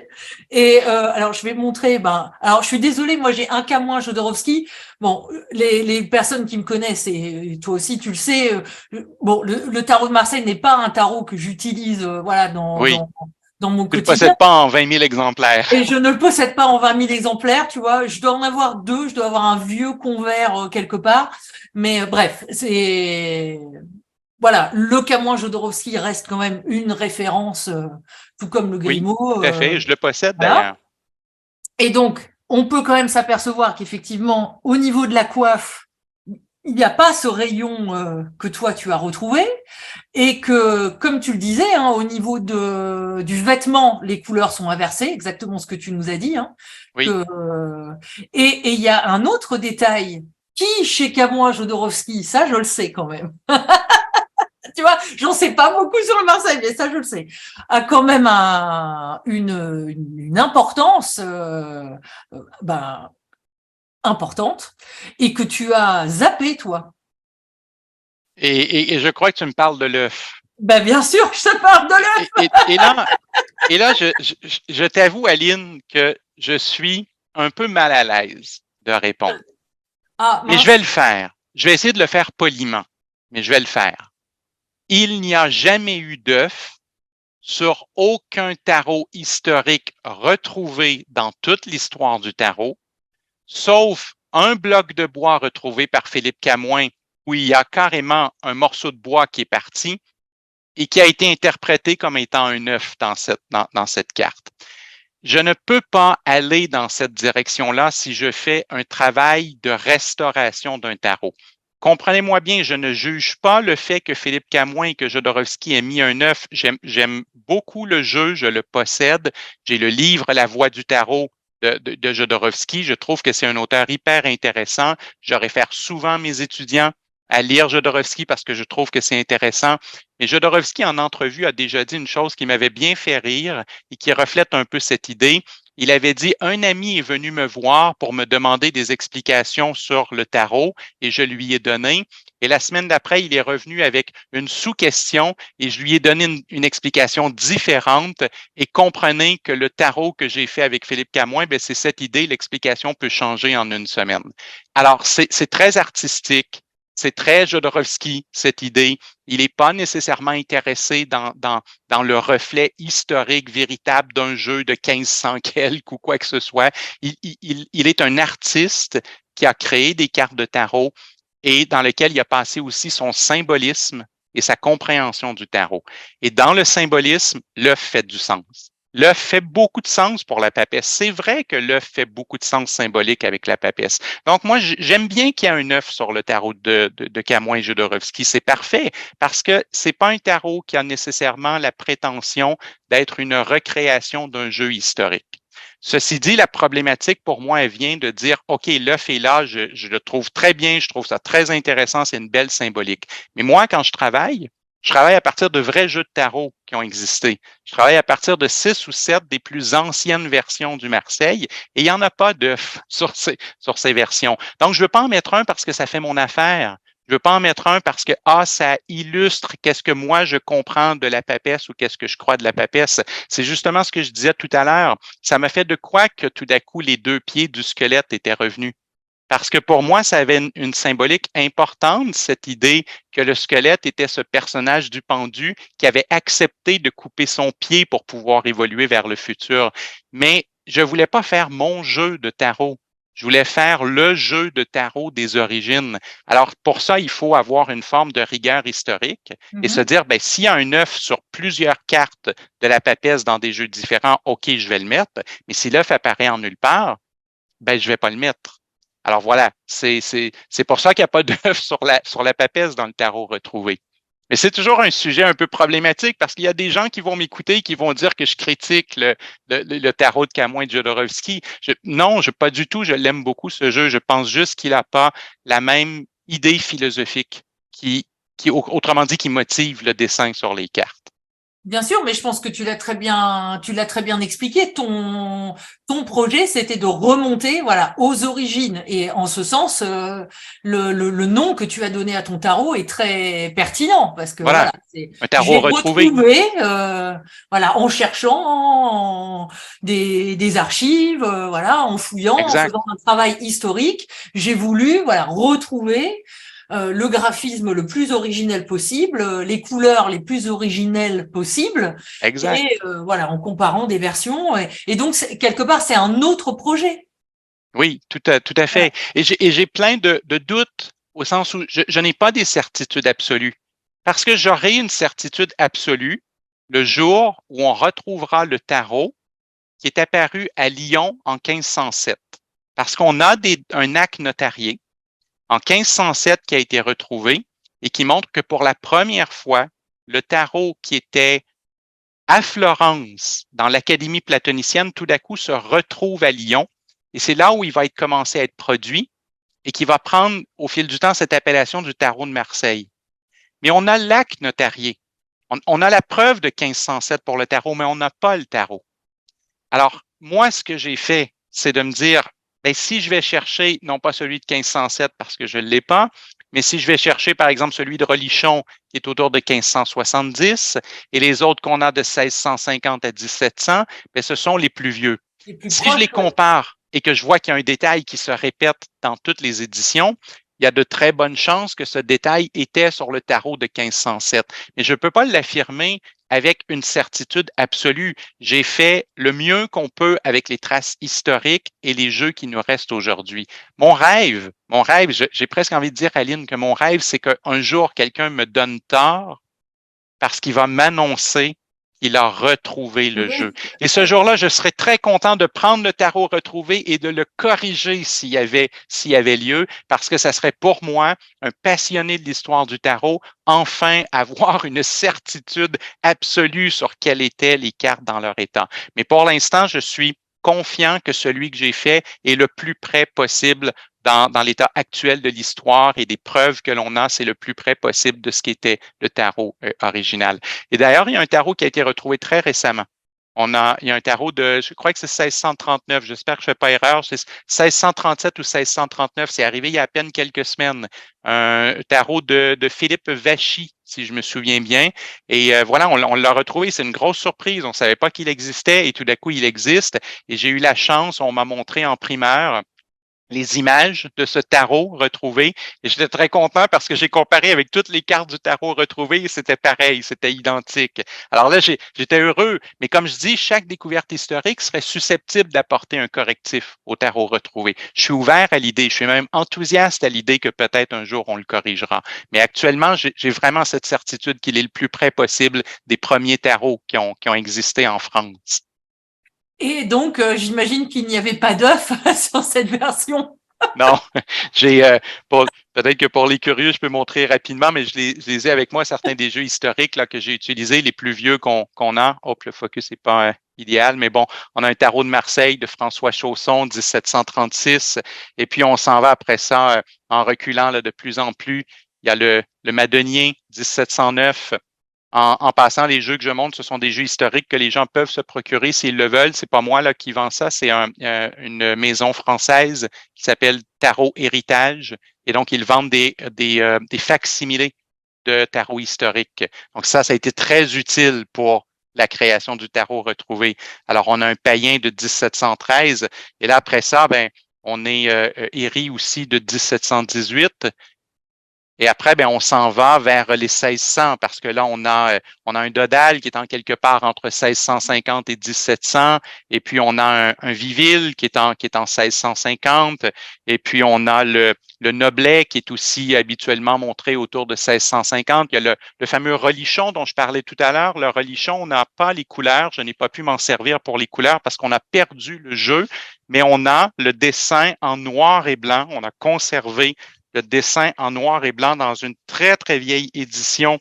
Et alors, je vais montrer. Alors, je suis désolée, moi, j'ai un cas moins Jodorowsky. Bon, les personnes qui me connaissent, et toi aussi, tu le sais. Bon, le tarot de Marseille n'est pas un tarot que j'utilise, voilà, oui. dans mon Tu le quotidien. possèdes pas en 20 000 exemplaires. Et je ne le possède pas en 20 000 exemplaires, tu vois. Je dois en avoir deux. Je dois avoir un vieux convert quelque part. Mais bref, c'est voilà, le Camouin Jodorowsky reste quand même une référence, tout comme le Oui, Grimaud. tout à fait. Je le possède Voilà. d'ailleurs. Et donc, on peut quand même s'apercevoir qu'effectivement, au niveau de la coiffe, il n'y a pas ce rayon que toi tu as retrouvé, et que, comme tu le disais, hein, au niveau du vêtement, les couleurs sont inversées, exactement ce que tu nous as dit. Hein, Oui. que, et il y a un autre détail qui, chez Camouin Jodorowsky, ça je le sais quand même. Tu vois, j'en sais pas beaucoup sur le Marseille, mais ça je le sais, a quand même une importance importante et que tu as zappé toi. Et je crois que tu me parles de l'œuf. Ben bien sûr, je te parle de là. Et là, je t'avoue, Aline, que je suis un peu mal à l'aise de répondre. Ah, Mais je mince. vais le faire. Je vais essayer de le faire poliment, mais je vais le faire. Il n'y a jamais eu d'œuf sur aucun tarot historique retrouvé dans toute l'histoire du tarot, sauf un bloc de bois retrouvé par Philippe Camoin, où il y a carrément un morceau de bois qui est parti et qui a été interprété comme étant un œuf dans cette carte. Je ne peux pas aller dans cette direction-là si je fais un travail de restauration d'un tarot. Comprenez-moi bien, je ne juge pas le fait que Philippe Camoin et que Jodorowsky aient mis un œuf. J'aime beaucoup le jeu, je le possède. J'ai le livre La Voix du tarot de Jodorowsky. Je trouve que c'est un auteur hyper intéressant. Je réfère souvent mes étudiants à lire Jodorowsky parce que je trouve que c'est intéressant. Mais Jodorowsky, en entrevue, a déjà dit une chose qui m'avait bien fait rire et qui reflète un peu cette idée. Il avait dit, un ami est venu me voir pour me demander des explications sur le tarot et je lui ai donné. Et la semaine d'après, il est revenu avec une sous-question et je lui ai donné une explication différente. Et comprenez que le tarot que j'ai fait avec Philippe Camoin, ben, c'est cette idée, l'explication peut changer en une semaine. Alors, c'est très artistique. C'est très Jodorowsky, cette idée. Il n'est pas nécessairement intéressé dans le reflet historique véritable d'un jeu de 1500 quelques ou quoi que ce soit. Il est un artiste qui a créé des cartes de tarot et dans lequel il a passé aussi son symbolisme et sa compréhension du tarot. Et dans le symbolisme, l'œuf fait du sens. L'œuf fait beaucoup de sens pour la papesse. C'est vrai que l'œuf fait beaucoup de sens symbolique avec la papesse. Donc, moi, j'aime bien qu'il y ait un œuf sur le tarot de Camoin et Jodorowsky. C'est parfait parce que c'est pas un tarot qui a nécessairement la prétention d'être une recréation d'un jeu historique. Ceci dit, la problématique pour moi, elle vient de dire, OK, l'œuf est là, je le trouve très bien, je trouve ça très intéressant, c'est une belle symbolique. Mais moi, quand je travaille à partir de vrais jeux de tarot qui ont existé. Je travaille à partir de 6 ou 7 des plus anciennes versions du Marseille et il n'y en a pas d'œuf sur ces versions. Donc, je ne veux pas en mettre un parce que ça fait mon affaire. Je ne veux pas en mettre un parce que, ça illustre qu'est-ce que moi je comprends de la papesse ou qu'est-ce que je crois de la papesse. C'est justement ce que je disais tout à l'heure. Ça m'a fait de quoi que tout d'un coup, les 2 pieds du squelette étaient revenus. Parce que pour moi, ça avait une symbolique importante, cette idée que le squelette était ce personnage du pendu qui avait accepté de couper son pied pour pouvoir évoluer vers le futur. Mais je voulais pas faire mon jeu de tarot. Je voulais faire le jeu de tarot des origines. Alors, pour ça, il faut avoir une forme de rigueur historique et se dire, ben, s'il y a un œuf sur plusieurs cartes de la papesse dans des jeux différents, OK, je vais le mettre. Mais si l'œuf apparaît en nulle part, ben, je vais pas le mettre. Alors voilà, c'est pour ça qu'il n'y a pas d'œuf sur la papesse dans le tarot retrouvé. Mais c'est toujours un sujet un peu problématique parce qu'il y a des gens qui vont m'écouter et qui vont dire que je critique le tarot de Camoin et de Jodorowsky. Non, pas du tout, je l'aime beaucoup ce jeu. Je pense juste qu'il n'a pas la même idée philosophique autrement dit, qui motive le dessin sur les cartes. Bien sûr, mais je pense que tu l'as très bien expliqué. Ton projet, c'était de remonter, voilà, aux origines. Et en ce sens, le nom que tu as donné à ton tarot est très pertinent parce que Voilà, voilà, un tarot j'ai retrouvé. retrouvé, voilà, en cherchant des archives, voilà, en fouillant, en Exact, faisant un travail historique, j'ai voulu, voilà, retrouver le graphisme le plus originel possible, les couleurs les plus originelles possibles, exact. et voilà, en comparant des versions. Et donc, quelque part, c'est un autre projet. Oui, tout à fait. Et j'ai plein de doutes au sens où je n'ai pas des certitudes absolues. Parce que j'aurai une certitude absolue le jour où on retrouvera le tarot qui est apparu à Lyon en 1507. Parce qu'on a un acte notarié en 1507 qui a été retrouvé et qui montre que pour la première fois, le tarot qui était à Florence, dans l'Académie platonicienne, tout d'un coup se retrouve à Lyon. Et c'est là où il va être commencé à être produit et qui va prendre au fil du temps cette appellation du tarot de Marseille. Mais on a l'acte notarié. On a la preuve de 1507 pour le tarot, mais on n'a pas le tarot. Alors, moi, ce que j'ai fait, c'est de me dire, ben, si je vais chercher, non pas celui de 1507 parce que je ne l'ai pas, mais si je vais chercher, par exemple, celui de Relichon, qui est autour de 1570, et les autres qu'on a de 1650 à 1700, ben, ce sont les plus vieux. Les plus Si je les proches, ouais. compare et que je vois qu'il y a un détail qui se répète dans toutes les éditions, il y a de très bonnes chances que ce détail était sur le tarot de 1507. Mais je ne peux pas l'affirmer avec une certitude absolue. J'ai fait le mieux qu'on peut avec les traces historiques et les jeux qui nous restent aujourd'hui. Mon rêve, j'ai presque envie de dire, Aline, que mon rêve, c'est qu'un jour, quelqu'un me donne tort parce qu'il va m'annoncer qu'il a retrouvé le jeu. Et ce jour-là, je serais très content de prendre le tarot retrouvé et de le corriger s'il y avait lieu, parce que ça serait pour moi, un passionné de l'histoire du tarot, enfin avoir une certitude absolue sur quelles étaient les cartes dans leur état. Mais pour l'instant, je suis confiant que celui que j'ai fait est le plus près possible dans l'état actuel de l'histoire et des preuves que l'on a, c'est le plus près possible de ce qu'était le tarot original. Et d'ailleurs, il y a un tarot qui a été retrouvé très récemment. Il y a un tarot je crois que c'est 1639, j'espère que je ne fais pas erreur, c'est 1637 ou 1639, c'est arrivé il y a à peine quelques semaines. Un tarot de Philippe Vachy, si je me souviens bien. Et voilà, on l'a retrouvé, c'est une grosse surprise, on ne savait pas qu'il existait et tout d'un coup, il existe. Et j'ai eu la chance, on m'a montré en primeur les images de ce tarot retrouvé. Et j'étais très content parce que j'ai comparé avec toutes les cartes du tarot retrouvé et c'était pareil, c'était identique. Alors là, j'étais heureux, mais comme je dis, chaque découverte historique serait susceptible d'apporter un correctif au tarot retrouvé. Je suis ouvert à l'idée, je suis même enthousiaste à l'idée que peut-être un jour on le corrigera. Mais actuellement, j'ai vraiment cette certitude qu'il est le plus près possible des premiers tarots qui ont existé en France. Et donc, j'imagine qu'il n'y avait pas d'œuf sur cette version. Non, peut-être que pour les curieux, je peux montrer rapidement, mais je les ai avec moi, certains des jeux historiques là, que j'ai utilisés, les plus vieux qu'on a. Hop, le focus n'est pas idéal, mais bon, on a un tarot de Marseille de François Chausson, 1736, et puis on s'en va après ça en reculant là, de plus en plus. Il y a le Madonnier, 1709. En passant, les jeux que je montre, ce sont des jeux historiques que les gens peuvent se procurer s'ils le veulent. C'est pas moi là qui vends ça, c'est une maison française qui s'appelle Tarot Héritage. Et donc, ils vendent des facsimilés de tarot historiques. Donc, ça a été très utile pour la création du tarot retrouvé. Alors, on a un païen de 1713. Et là, après ça, on est Héry aussi de 1718. Et après, on s'en va vers les 1600 parce que là, on a un Dodal qui est en quelque part entre 1650 et 1700. Et puis, on a un Viville qui est en 1650. Et puis, on a le Noblet qui est aussi habituellement montré autour de 1650. Il y a le fameux relichon dont je parlais tout à l'heure. Le relichon, on n'a pas les couleurs. Je n'ai pas pu m'en servir pour les couleurs parce qu'on a perdu le jeu. Mais on a le dessin en noir et blanc. On a conservé le dessin en noir et blanc dans une très, très vieille édition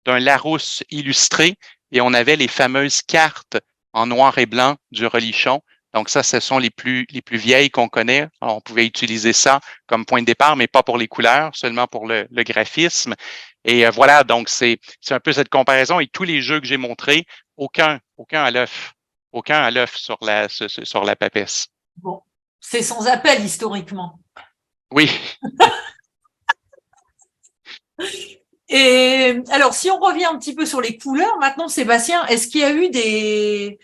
d'un Larousse illustré et on avait les fameuses cartes en noir et blanc du relichon. Donc ça, ce sont les plus vieilles qu'on connaît. Alors, on pouvait utiliser ça comme point de départ, mais pas pour les couleurs, seulement pour le graphisme. Et voilà, donc c'est un peu cette comparaison. Et tous les jeux que j'ai montrés, aucun à l'œuf. Aucun à l'œuf sur la papesse. Bon, c'est sans appel historiquement. Oui. Et alors, si on revient un petit peu sur les couleurs, maintenant, Sébastien, est-ce qu'il y a eu des...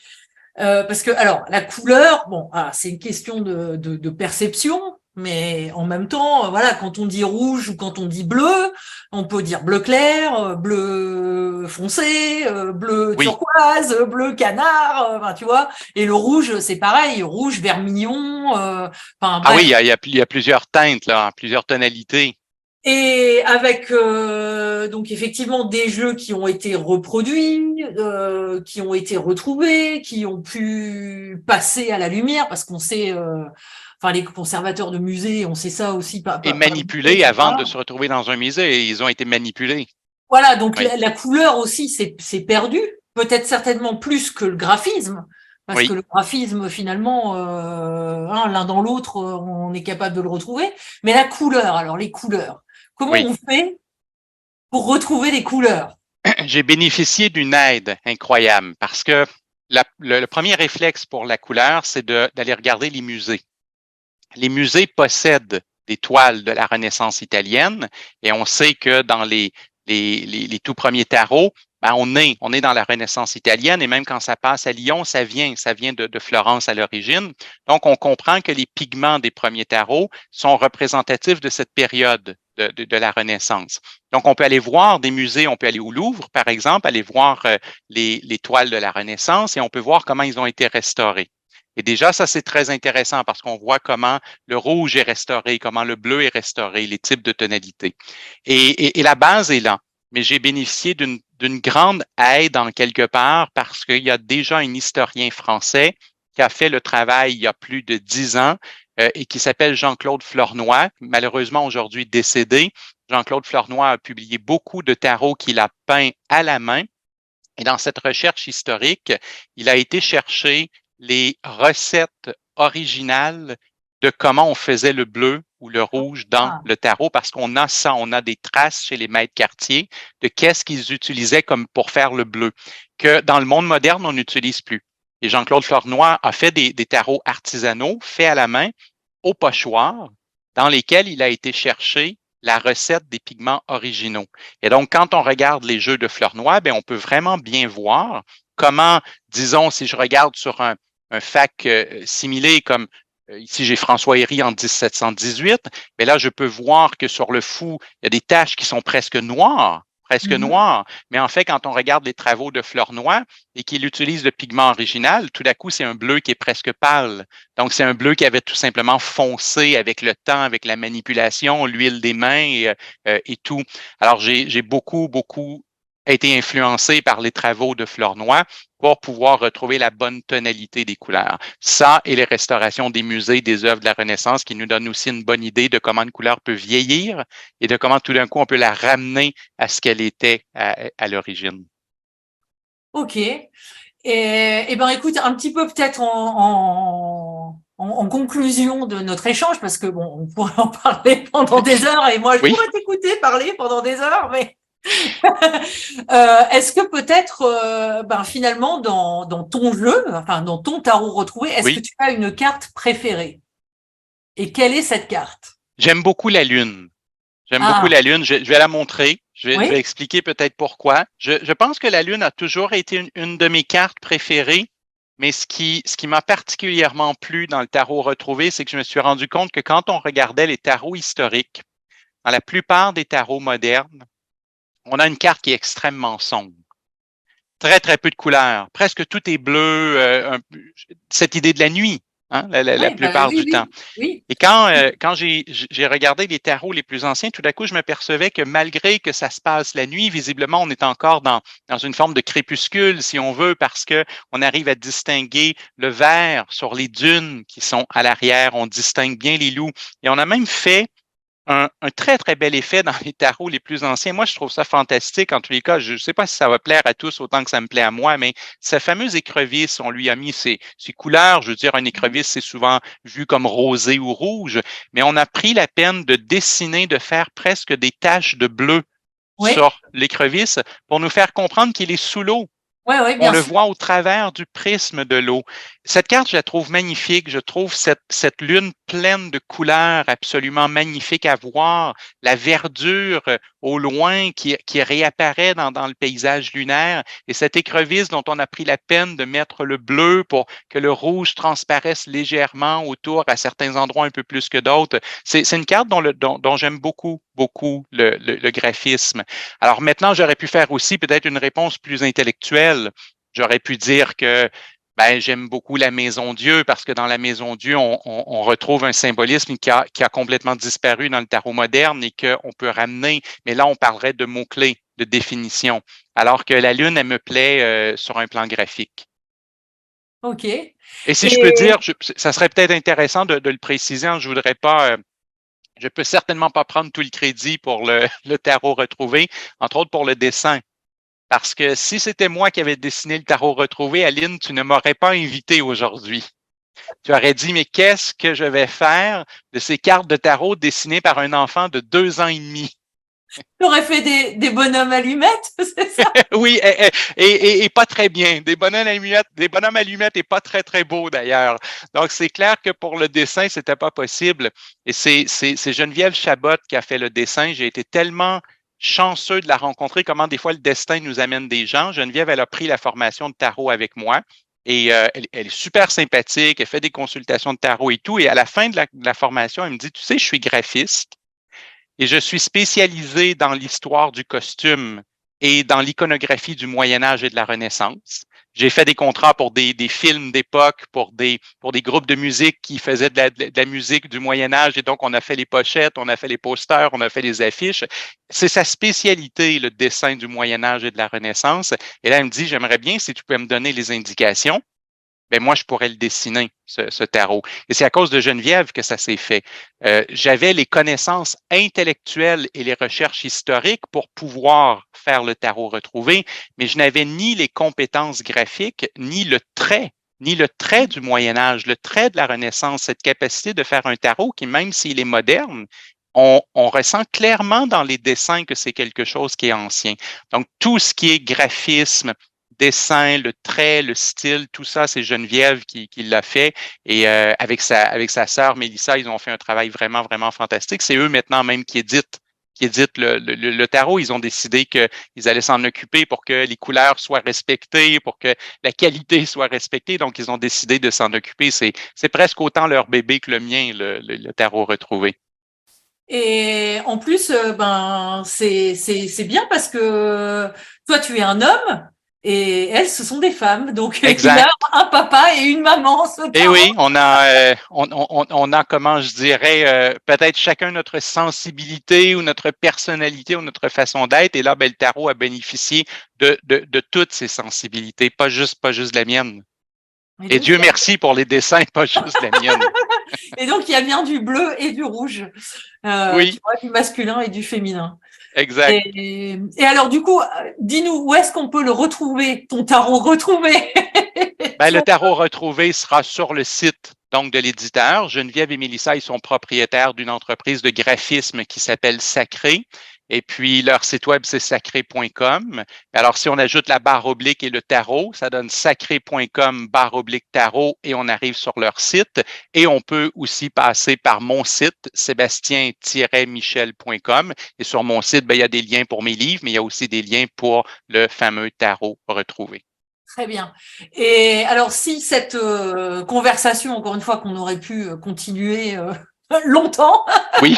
parce que, alors, la couleur, bon, c'est une question de perception, mais en même temps, voilà, quand on dit rouge ou quand on dit bleu, on peut dire bleu clair, bleu foncé, bleu turquoise, bleu canard, enfin, tu vois. Et le rouge, c'est pareil, rouge, vermillon, enfin, bref. Ah oui, il y a plusieurs teintes, là, plusieurs tonalités. Et avec donc effectivement des jeux qui ont été reproduits, qui ont été retrouvés, qui ont pu passer à la lumière, parce qu'on sait, enfin les conservateurs de musées, on sait ça aussi. Et manipulés avant de se retrouver dans un musée, ils ont été manipulés. Voilà, donc la couleur aussi c'est perdu, peut-être certainement plus que le graphisme, parce que le graphisme finalement, l'un dans l'autre, on est capable de le retrouver. Mais la couleur, alors les couleurs. Comment on fait pour retrouver les couleurs? J'ai bénéficié d'une aide incroyable parce que le premier réflexe pour la couleur, c'est d'aller regarder les musées. Les musées possèdent des toiles de la Renaissance italienne et on sait que dans les tout premiers tarots, on est dans la Renaissance italienne et même quand ça passe à Lyon, ça vient de Florence à l'origine. Donc, on comprend que les pigments des premiers tarots sont représentatifs de cette période de la Renaissance. Donc, on peut aller voir des musées, on peut aller au Louvre, par exemple, aller voir les toiles de la Renaissance et on peut voir comment ils ont été restaurés. Et déjà, ça, c'est très intéressant parce qu'on voit comment le rouge est restauré, comment le bleu est restauré, les types de tonalités. Et la base est là. Mais j'ai bénéficié d'une grande aide en quelque part parce qu'il y a déjà un historien français qui a fait le travail il y a plus de 10 ans et qui s'appelle Jean-Claude Flornoy, malheureusement aujourd'hui décédé. Jean-Claude Flornoy a publié beaucoup de tarots qu'il a peints à la main. Et dans cette recherche historique, il a été chercher les recettes originales de comment on faisait le bleu ou le rouge dans le tarot parce qu'on a ça, on a des traces chez les maîtres quartiers de qu'est-ce qu'ils utilisaient comme pour faire le bleu, que dans le monde moderne, on n'utilise plus. Et Jean-Claude Flornoy a fait des tarots artisanaux faits à la main au pochoir dans lesquels il a été chercher la recette des pigments originaux. Et donc, quand on regarde les jeux de Flornoy, bien, on peut vraiment bien voir comment, disons, si je regarde sur un fac similé comme ici, j'ai François Héry en 1718, mais là, je peux voir que sur le fou, il y a des taches qui sont presque noires, Mais en fait, quand on regarde les travaux de Flornoy et qu'il utilise le pigment original, tout d'un coup, c'est un bleu qui est presque pâle. Donc, c'est un bleu qui avait tout simplement foncé avec le temps, avec la manipulation, l'huile des mains et tout. Alors, j'ai beaucoup été influencé par les travaux de Flornoy pour pouvoir retrouver la bonne tonalité des couleurs. Ça et les restaurations des musées, des œuvres de la Renaissance qui nous donnent aussi une bonne idée de comment une couleur peut vieillir et de comment tout d'un coup on peut la ramener à ce qu'elle était à l'origine. Ok. Et ben écoute, un petit peu peut-être en conclusion de notre échange, parce que bon, on pourrait en parler pendant des heures et moi je pourrais t'écouter parler pendant des heures, mais est-ce que peut-être, finalement, dans ton jeu, enfin dans ton tarot retrouvé, est-ce que tu as une carte préférée? Et quelle est cette carte? J'aime beaucoup la Lune. Beaucoup la Lune. Je vais la montrer. Je vais expliquer peut-être pourquoi. Je pense que la Lune a toujours été une de mes cartes préférées, mais ce qui m'a particulièrement plu dans le tarot retrouvé, c'est que je me suis rendu compte que quand on regardait les tarots historiques, dans la plupart des tarots modernes, on a une carte qui est extrêmement sombre. Très, très peu de couleurs. Presque tout est bleu. Cette idée de la nuit, hein, la plupart du temps. Oui. Et quand j'ai regardé les tarots les plus anciens, tout d'un coup, je m'apercevais que malgré que ça se passe la nuit, visiblement, on est encore dans une forme de crépuscule, si on veut, parce que on arrive à distinguer le vert sur les dunes qui sont à l'arrière. On distingue bien les loups. Et on a même fait un très, très bel effet dans les tarots les plus anciens. Moi, je trouve ça fantastique. En tous les cas, je ne sais pas si ça va plaire à tous autant que ça me plaît à moi, mais sa fameuse écrevisse, on lui a mis ses couleurs. Je veux dire, un écrevisse, c'est souvent vu comme rosé ou rouge, mais on a pris la peine de dessiner, de faire presque des taches de bleu sur l'écrevisse pour nous faire comprendre qu'il est sous l'eau. On le voit au travers du prisme de l'eau. Cette carte, je la trouve magnifique. Je trouve cette lune pleine de couleurs absolument magnifique à voir. La verdure au loin qui réapparaît dans le paysage lunaire. Et cette écrevisse dont on a pris la peine de mettre le bleu pour que le rouge transparaisse légèrement autour à certains endroits un peu plus que d'autres. C'est une carte dont j'aime beaucoup le graphisme. Alors maintenant, j'aurais pu faire aussi peut-être une réponse plus intellectuelle. J'aurais pu dire que j'aime beaucoup la Maison Dieu parce que dans la Maison Dieu, on retrouve un symbolisme qui a complètement disparu dans le tarot moderne et qu'on peut ramener. Mais là, on parlerait de mots-clés, de définition. Alors que la Lune, elle me plaît sur un plan graphique. OK. Et si je peux dire, ça serait peut-être intéressant de le préciser, je voudrais pas... je peux certainement pas prendre tout le crédit pour le tarot retrouvé, entre autres pour le dessin. Parce que si c'était moi qui avais dessiné le tarot retrouvé, Aline, tu ne m'aurais pas invité aujourd'hui. Tu aurais dit, mais qu'est-ce que je vais faire de ces cartes de tarot dessinées par un enfant de 2 ans et demi? Tu aurais fait des bonhommes allumettes, c'est ça? Oui, et pas très bien. Des bonhommes allumettes et pas très, très beaux d'ailleurs. Donc, c'est clair que pour le dessin, c'était pas possible. Et c'est Geneviève Chabot qui a fait le dessin. J'ai été tellement chanceux de la rencontrer, comment des fois le destin nous amène des gens. Geneviève, elle a pris la formation de tarot avec moi et elle est super sympathique, elle fait des consultations de tarot et tout. Et à la fin de la formation, elle me dit, tu sais, je suis graphiste et je suis spécialisé dans l'histoire du costume et dans l'iconographie du Moyen Âge et de la Renaissance. J'ai fait des contrats pour des films d'époque, pour des groupes de musique qui faisaient de la musique du Moyen Âge, et donc on a fait les pochettes, on a fait les posters, on a fait les affiches. C'est sa spécialité, le dessin du Moyen Âge et de la Renaissance. Et là, elle me dit, j'aimerais bien si tu peux me donner les indications. Ben moi, je pourrais le dessiner, ce tarot. Et c'est à cause de Geneviève que ça s'est fait. J'avais les connaissances intellectuelles et les recherches historiques pour pouvoir faire le tarot retrouvé, mais je n'avais ni les compétences graphiques, ni le trait du Moyen Âge, le trait de la Renaissance, cette capacité de faire un tarot qui, même s'il est moderne, on ressent clairement dans les dessins que c'est quelque chose qui est ancien. Donc, tout ce qui est graphisme, dessin, le trait, le style, tout ça, c'est Geneviève qui l'a fait. Et avec sa sœur Mélissa, ils ont fait un travail vraiment, vraiment fantastique. C'est eux maintenant même qui éditent le tarot. Ils ont décidé qu'ils allaient s'en occuper pour que les couleurs soient respectées, pour que la qualité soit respectée. Donc, ils ont décidé de s'en occuper. C'est presque autant leur bébé que le mien, le tarot retrouvé. Et en plus, c'est bien parce que toi, tu es un homme et elles, ce sont des femmes. Donc, il a Exact. un papa et une maman, ce Eh tarot. oui, on a, comment je dirais, peut-être chacun notre sensibilité ou notre personnalité ou notre façon d'être. Et là, ben, le tarot a bénéficié de toutes ces sensibilités, pas juste la mienne. Et Et donc, Dieu merci pour les dessins, pas juste la mienne. il y a bien du bleu et du rouge, tu Oui, vois, du masculin et du féminin. exact. Et alors, du coup, dis-nous, où est-ce qu'on peut le retrouver, ton tarot retrouvé? Ben, le tarot retrouvé sera sur le site donc de l'éditeur. Geneviève et Mélissa, ils sont propriétaires d'une entreprise de graphisme qui s'appelle Sacré. Et puis, leur site web, c'est sacré.com. Alors, si on ajoute la barre oblique et le tarot, ça donne sacré.com, barre oblique tarot, et on arrive sur leur site. Et on peut aussi passer par mon site, sébastien-michel.com. Et sur mon site, ben, il y a des liens pour mes livres, mais il y a aussi des liens pour le fameux tarot retrouvé. Très bien. Et alors, si cette conversation, encore une fois, qu'on aurait pu continuer longtemps, Oui,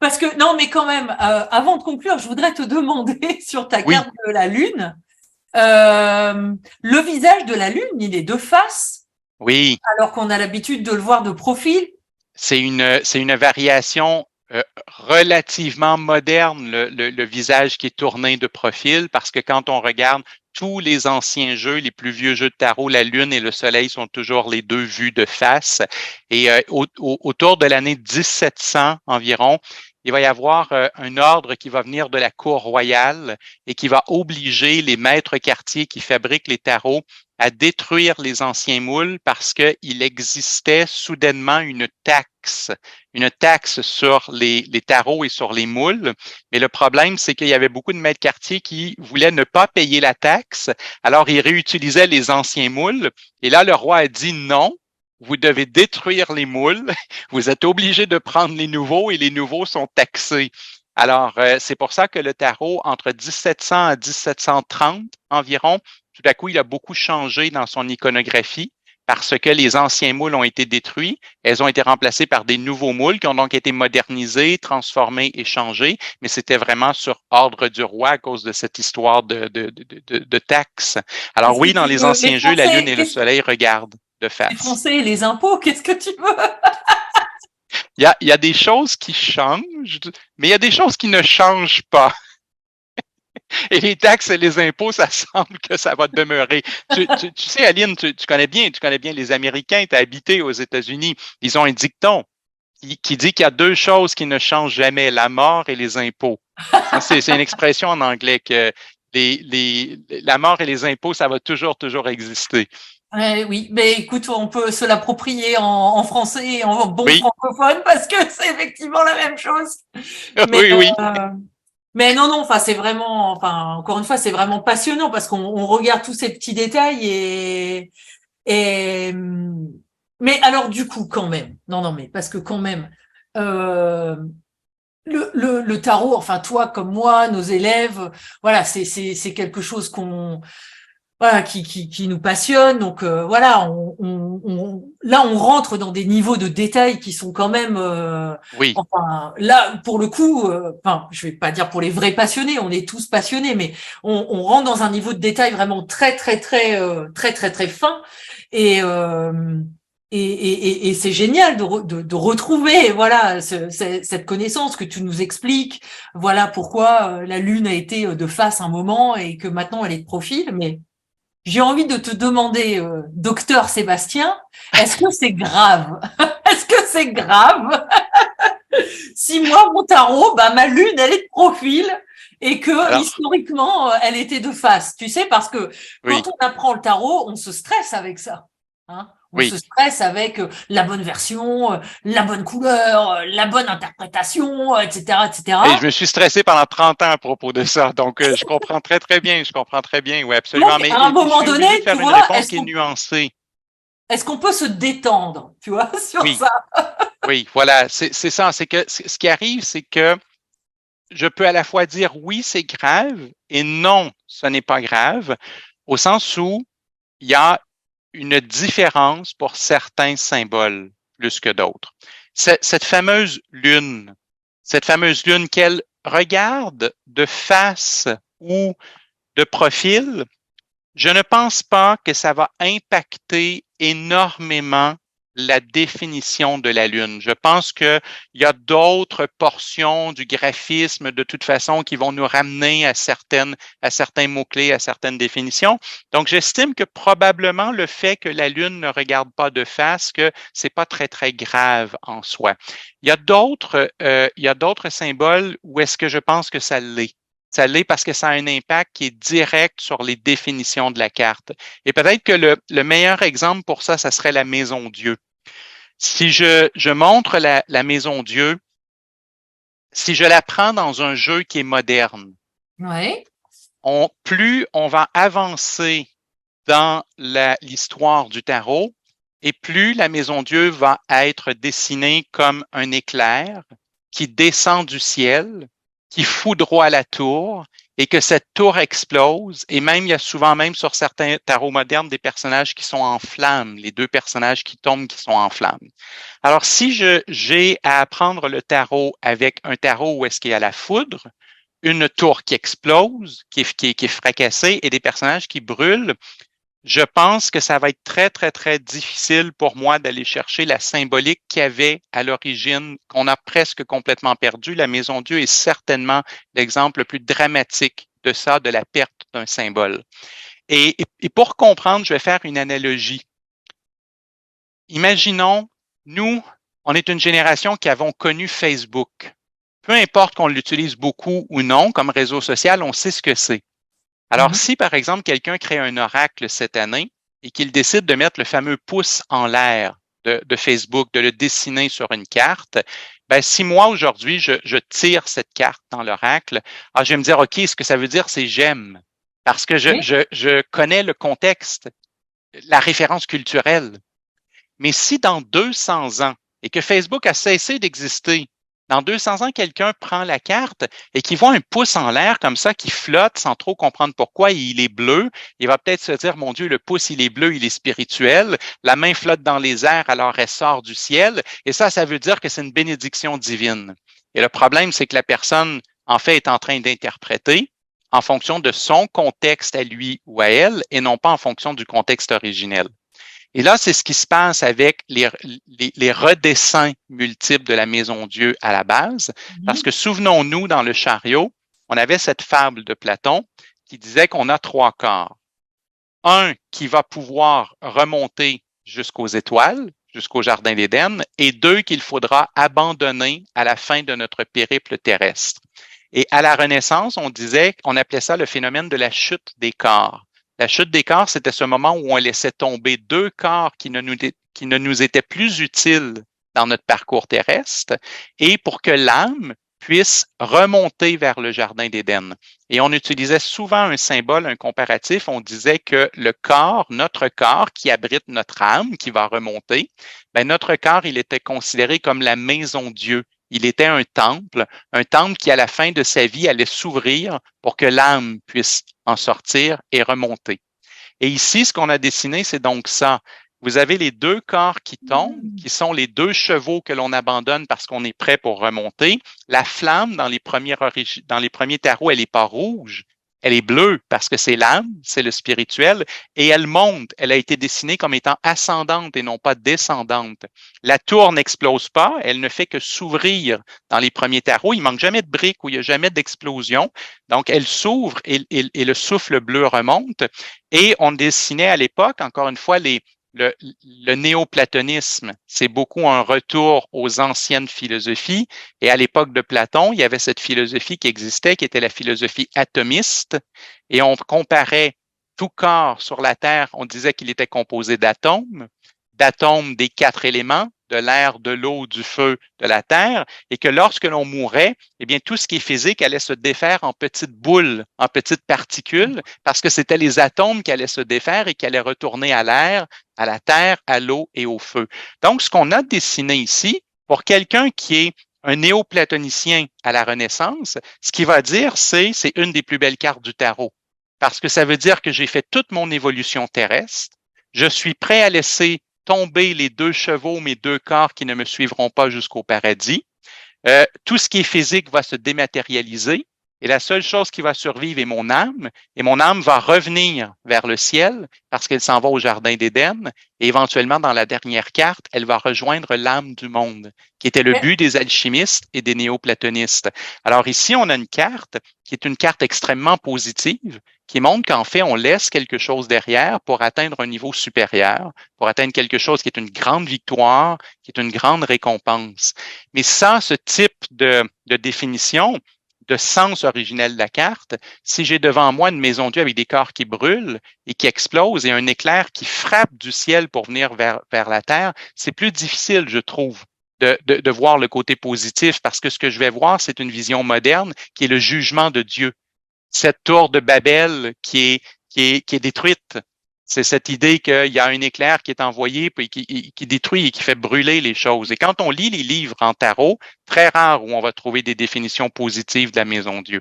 parce que non, mais quand même, avant de conclure, je voudrais te demander sur ta oui, carte de la Lune, le visage de la Lune, il est de face, oui. alors qu'on a l'habitude de le voir de profil. C'est une variation relativement moderne, le visage qui est tourné de profil, parce que quand on regarde tous les anciens jeux, les plus vieux jeux de tarot, la Lune et le Soleil sont toujours les deux vus de face. Et autour de l'année 1700 environ, il va y avoir un ordre qui va venir de la cour royale et qui va obliger les maîtres quartiers qui fabriquent les tarots à détruire les anciens moules parce qu'il existait soudainement une taxe sur les tarots et sur les moules. Mais le problème, c'est qu'il y avait beaucoup de maîtres quartiers qui voulaient ne pas payer la taxe. Alors, ils réutilisaient les anciens moules. Et là, le roi a dit non. Vous devez détruire les moules. Vous êtes obligé de prendre les nouveaux et les nouveaux sont taxés. Alors, c'est pour ça que le tarot, entre 1700 à 1730 environ, tout à coup, il a beaucoup changé dans son iconographie parce que les anciens moules ont été détruits. Elles ont été remplacées par des nouveaux moules qui ont donc été modernisés, transformés et changés. Mais c'était vraiment sur ordre du roi à cause de cette histoire de taxes. Alors Qu'est-ce oui, que dans tu les veux? Les anciens jeux, la Lune Français, et le Soleil regardent de les face. Français et les impôts, qu'est-ce que tu veux? Il y a des choses qui changent, mais il y a des choses qui ne changent pas. Et les taxes et les impôts, ça semble que ça va demeurer. Tu sais, Aline, tu connais bien les Américains, tu as habité aux États-Unis. Ils ont un dicton qui dit qu'il y a deux choses qui ne changent jamais, la mort et les impôts. Hein, c'est une expression en anglais que la mort et les impôts, ça va toujours exister. Oui, mais écoute, on peut se l'approprier en français et en bon Oui, francophone parce que c'est effectivement la même chose. Mais, oui, oui. mais non, non, enfin, c'est vraiment, enfin, encore une fois, c'est vraiment passionnant parce qu'on regarde tous ces petits détails et, mais alors, du coup, quand même, non, non, mais parce que quand même, euh, le tarot, enfin toi comme moi, nos élèves, voilà, c'est quelque chose voilà, qui nous passionne. Donc voilà, là on rentre dans des niveaux de détails qui sont quand même, Oui, enfin là pour le coup, enfin je vais pas dire pour les vrais passionnés, on est tous passionnés, mais on rentre dans un niveau de détail vraiment très fin. Et et c'est génial de retrouver voilà cette connaissance que tu nous expliques. Voilà pourquoi la Lune a été de face un moment et que maintenant elle est de profil. Mais j'ai envie de te demander, docteur Sébastien, est-ce que c'est grave? Est-ce que c'est grave si moi, mon tarot, bah, ma lune, elle est de profil et que alors, historiquement, elle était de face? Tu sais, parce que oui, quand on apprend le tarot, on se stresse avec ça. Hein, on se oui. stresse avec la bonne version, la bonne couleur, la bonne interprétation, etc., Et etc. je me suis stressé pendant 30 ans à propos de ça. Donc, je comprends très, très bien. Je comprends très bien. Oui, absolument. Donc, Mais à un je moment suis donné, obligé de tu faire une vois, réponse qui est nuancée. est-ce qu'on peut se détendre, tu vois, sur Oui, ça? oui, voilà. C'est ça. C'est que ce qui arrive, c'est que je peux à la fois dire oui, c'est grave et non, ce n'est pas grave, au sens où il y a une différence pour certains symboles plus que d'autres. Cette cette fameuse lune qu'elle regarde de face ou de profil, je ne pense pas que ça va impacter énormément la définition de la Lune. Je pense qu'il y a d'autres portions du graphisme de toute façon qui vont nous ramener à certains mots-clés, à certaines définitions. Donc, j'estime que probablement le fait que la Lune ne regarde pas de face, que c'est pas très, très grave en soi. Il y a d'autres symboles où est-ce que je pense que ça l'est. Ça l'est parce que ça a un impact qui est direct sur les définitions de la carte. Et peut-être que le meilleur exemple pour ça, ça serait la maison Dieu. Si je montre la maison Dieu, si je la prends dans un jeu qui est moderne, Ouais. plus on va avancer dans l'histoire du tarot, et plus la maison Dieu va être dessinée comme un éclair qui descend du ciel, qui foudroie la tour, et que cette tour explose. Et même, il y a souvent même sur certains tarots modernes des personnages qui sont en flammes, les deux personnages qui tombent qui sont en flammes. Alors, si j'ai à apprendre le tarot avec un tarot où est-ce qu'il y a la foudre, une tour qui explose, qui est fracassée et des personnages qui brûlent, je pense que ça va être très, très, très difficile pour moi d'aller chercher la symbolique qu'il y avait à l'origine, qu'on a presque complètement perdu. La Maison Dieu est certainement l'exemple le plus dramatique de ça, de la perte d'un symbole. Et pour comprendre, je vais faire une analogie. Imaginons, nous, on est une génération qui avons connu Facebook. Peu importe qu'on l'utilise beaucoup ou non comme réseau social, on sait ce que c'est. Alors, Mhm. si par exemple quelqu'un crée un oracle cette année et qu'il décide de mettre le fameux pouce en l'air de Facebook, de le dessiner sur une carte, ben, si moi aujourd'hui je tire cette carte dans l'oracle, je vais me dire, OK, ce que ça veut dire, c'est j'aime, parce que Oui. je connais le contexte, la référence culturelle. Mais si dans 200 ans et que Facebook a cessé d'exister, dans 200 ans, quelqu'un prend la carte et qui voit un pouce en l'air comme ça, qui flotte sans trop comprendre pourquoi il est bleu, il va peut-être se dire, mon Dieu, le pouce, il est bleu, il est spirituel. La main flotte dans les airs, alors elle sort du ciel. Et ça veut dire que c'est une bénédiction divine. Et le problème, c'est que la personne, en fait, est en train d'interpréter en fonction de son contexte à lui ou à elle et non pas en fonction du contexte originel. Et là, c'est ce qui se passe avec les redessins multiples de la Maison Dieu à la base, parce Mhm. que souvenons-nous, dans le chariot, on avait cette fable de Platon qui disait qu'on a trois corps. Un qui va pouvoir remonter jusqu'aux étoiles, jusqu'au Jardin d'Éden, et deux qu'il faudra abandonner à la fin de notre périple terrestre. Et à la Renaissance, on disait, on appelait ça le phénomène de la chute des corps. La chute des corps, c'était ce moment où on laissait tomber deux corps qui ne nous étaient plus utiles dans notre parcours terrestre et pour que l'âme puisse remonter vers le Jardin d'Éden. Et on utilisait souvent un symbole, un comparatif. On disait que le corps, notre corps qui abrite notre âme, qui va remonter, ben notre corps, il était considéré comme la maison Dieu Il était un temple qui, à la fin de sa vie, allait s'ouvrir pour que l'âme puisse en sortir et remonter. Et ici, ce qu'on a dessiné, c'est donc ça. Vous avez les deux corps qui tombent, qui sont les deux chevaux que l'on abandonne parce qu'on est prêt pour remonter. La flamme, dans les premiers tarots, elle n'est pas rouge, elle est bleue parce que c'est l'âme, c'est le spirituel, et elle monte. Elle a été dessinée comme étant ascendante et non pas descendante. La tour n'explose pas, elle ne fait que s'ouvrir dans les premiers tarots. Il manque jamais de briques ou il n'y a jamais d'explosion. Donc, elle s'ouvre et le souffle bleu remonte. Et on dessinait à l'époque, encore une fois, le néoplatonisme. C'est beaucoup un retour aux anciennes philosophies. Et à l'époque de Platon, il y avait cette philosophie qui existait, qui était la philosophie atomiste. Et on comparait tout corps sur la Terre, on disait qu'il était composé d'atomes des quatre éléments, de l'air, de l'eau, du feu, de la terre, et que lorsque l'on mourait, eh bien, tout ce qui est physique allait se défaire en petites boules, en petites particules, parce que c'était les atomes qui allaient se défaire et qui allaient retourner à l'air, à la terre, à l'eau et au feu. Donc, ce qu'on a dessiné ici, pour quelqu'un qui est un néoplatonicien à la Renaissance, ce qu'il va dire, c'est une des plus belles cartes du tarot, parce que ça veut dire que j'ai fait toute mon évolution terrestre, je suis prêt à laisser tomber les deux chevaux, mes deux corps qui ne me suivront pas jusqu'au paradis. Tout ce qui est physique va se dématérialiser et la seule chose qui va survivre est mon âme. Et mon âme va revenir vers le ciel parce qu'elle s'en va au jardin d'Éden. Et éventuellement, dans la dernière carte, elle va rejoindre l'âme du monde, qui était le but des alchimistes et des néoplatonistes. Alors ici, on a une carte qui est une carte extrêmement positive, qui montre qu'en fait, on laisse quelque chose derrière pour atteindre un niveau supérieur, pour atteindre quelque chose qui est une grande victoire, qui est une grande récompense. Mais sans ce type de définition, de sens originel de la carte, si j'ai devant moi une maison Dieu avec des corps qui brûlent et qui explosent et un éclair qui frappe du ciel pour venir vers la terre, c'est plus difficile, je trouve, de voir le côté positif parce que ce que je vais voir, c'est une vision moderne qui est le jugement de Dieu. Cette tour de Babel qui est détruite. C'est cette idée qu'il y a un éclair qui est envoyé puis qui détruit et qui fait brûler les choses. Et quand on lit les livres en tarot, très rare où on va trouver des définitions positives de la maison Dieu.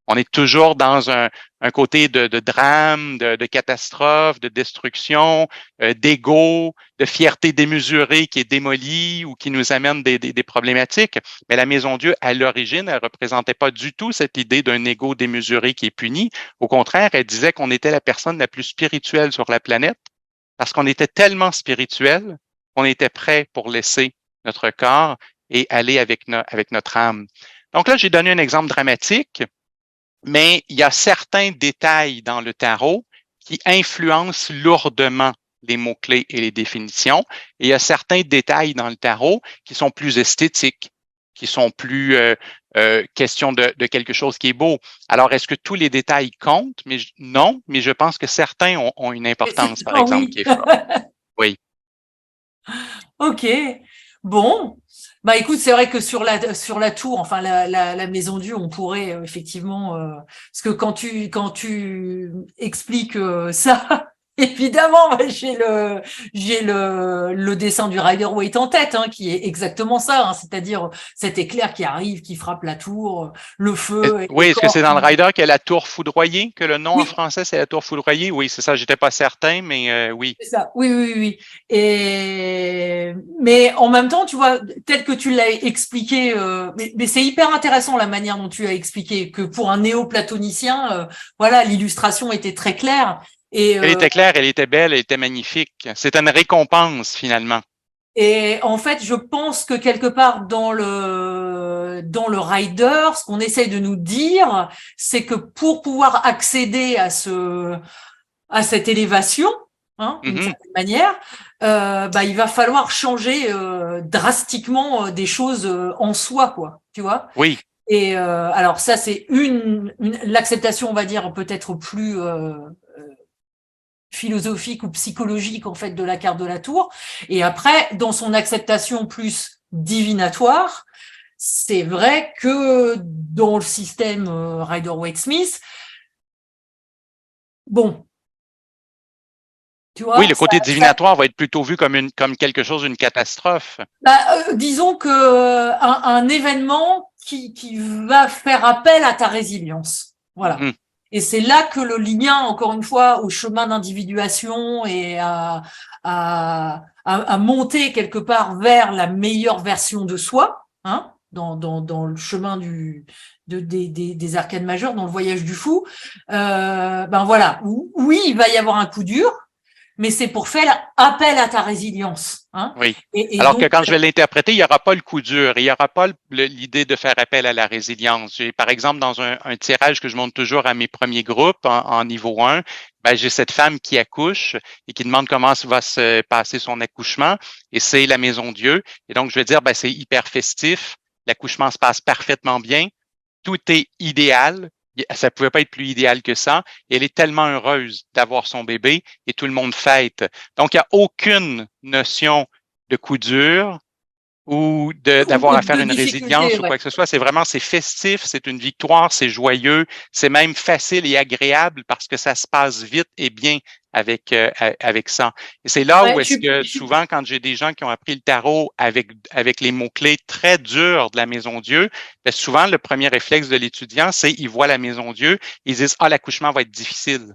On est toujours dans un côté de drame, de catastrophe, de destruction, d'ego, de fierté démesurée qui est démolie ou qui nous amène des problématiques. Mais la Maison Dieu, à l'origine, elle représentait pas du tout cette idée d'un ego démesuré qui est puni. Au contraire, elle disait qu'on était la personne la plus spirituelle sur la planète parce qu'on était tellement spirituel qu'on était prêt pour laisser notre corps et aller avec notre âme. Donc là, j'ai donné un exemple dramatique. Mais il y a certains détails dans le tarot qui influencent lourdement les mots-clés et les définitions. Et il y a certains détails dans le tarot qui sont plus esthétiques, qui sont plus question de quelque chose qui est beau. Alors, est-ce que tous les détails comptent? Non, mais je pense que certains ont une importance, par exemple, qui est forte. Oui. Ok. Bon. Bah écoute, c'est vrai que sur la tour, enfin la maison Dieu, on pourrait effectivement parce que quand tu expliques ça, évidemment, bah, j'ai le dessin du Rider-Waite en tête, hein, qui est exactement ça, hein, c'est-à-dire cet éclair qui arrive, qui frappe la tour, le feu. Oui, est-ce que c'est dans le qui... Rider qu'il y a la tour foudroyée, que le nom en Oui, français c'est la tour foudroyée? Oui, c'est ça, j'étais pas certain, mais oui. c'est ça. Oui, oui, oui. Mais en même temps, tu vois, tel que tu l'as expliqué, mais c'est hyper intéressant la manière dont tu as expliqué que pour un néoplatonicien, voilà, l'illustration était très claire. Elle était claire, elle était belle, elle était magnifique. C'était une récompense finalement. Et en fait, je pense que quelque part dans le rider, ce qu'on essaye de nous dire, c'est que pour pouvoir accéder à cette élévation, hein, d'une certaine manière, bah il va falloir changer drastiquement des choses en soi, quoi. Tu vois. Oui. Et alors ça, c'est l'acceptation, on va dire peut-être plus philosophique ou psychologique en fait de la carte de la tour. Et après, dans son acceptation plus divinatoire, c'est vrai que dans le système Rider-Waite-Smith, bon, Tu Oui, vois, le côté divinatoire va être plutôt vu comme quelque chose, une catastrophe. disons que un événement qui va faire appel à ta résilience. Voilà. Mhm. Et c'est là que le lien, encore une fois, au chemin d'individuation et à monter quelque part vers la meilleure version de soi, hein, dans le chemin des arcades majeures, dans le voyage du fou, ben voilà. Oui, il va y avoir un coup dur, mais c'est pour faire appel à ta résilience, hein. Oui. Et Alors que donc, quand je vais l'interpréter, il n'y aura pas le coup dur, il n'y aura pas l'idée de faire appel à la résilience. Par exemple, dans un tirage que je montre toujours à mes premiers groupes en niveau 1, ben, j'ai cette femme qui accouche et qui demande comment va se passer son accouchement, et c'est la Maison Dieu. Et donc, je vais dire, ben, c'est hyper festif, l'accouchement se passe parfaitement bien, tout est idéal. Ça pouvait pas être plus idéal que ça. Et elle est tellement heureuse d'avoir son bébé et tout le monde fête. Donc, il n'y a aucune notion de coup dur ou d'avoir à faire de une difficulté, résilience ou ouais. quoi que ce soit. C'est festif, c'est une victoire, c'est joyeux, c'est même facile et agréable parce que ça se passe vite et bien avec ça. Et c'est là Ouais, où est-ce que souvent, quand j'ai des gens qui ont appris le tarot avec les mots-clés très durs de la Maison Dieu, ben souvent, le premier réflexe de l'étudiant, c'est ils voient la Maison Dieu, ils disent, ah, l'accouchement va être difficile.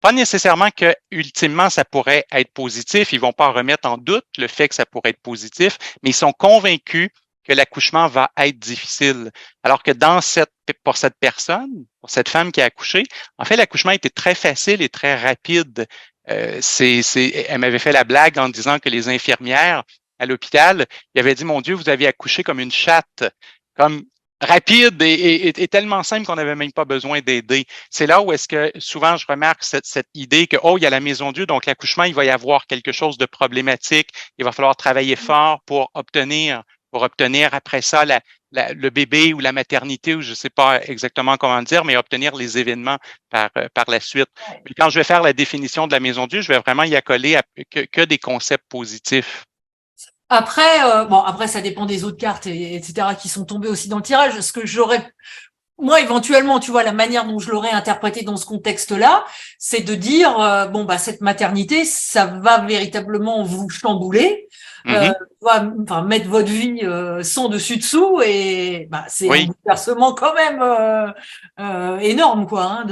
Pas nécessairement que, ultimement, ça pourrait être positif. Ils vont pas remettre en doute le fait que ça pourrait être positif, mais ils sont convaincus que l'accouchement va être difficile. Alors que pour cette personne, pour cette femme qui a accouché, en fait, l'accouchement était très facile et très rapide. Elle m'avait fait la blague en disant que les infirmières à l'hôpital, ils avaient dit, mon Dieu, vous avez accouché comme une chatte, comme rapide et tellement simple qu'on n'avait même pas besoin d'aider. C'est là où est-ce que souvent je remarque cette idée que, oh, il y a la Maison Dieu, donc l'accouchement, il va y avoir quelque chose de problématique. Il va falloir travailler fort pour obtenir après ça le bébé ou la maternité, ou je ne sais pas exactement comment dire, mais obtenir les événements par la suite. Mais quand je vais faire la définition de la Maison Dieu, je vais vraiment y accoler que des concepts positifs. après, bon, après, ça dépend des autres cartes, etc., qui sont tombées aussi dans le tirage. Ce que j'aurais, moi, éventuellement, tu vois, la manière dont je l'aurais interprété dans ce contexte-là, c'est de dire, bon, bah, cette maternité, ça va véritablement vous chambouler, Mm-hmm. enfin, mettre votre vie sans dessus-dessous, et bah, c'est un Oui, bouleversement quand même énorme, quoi, hein,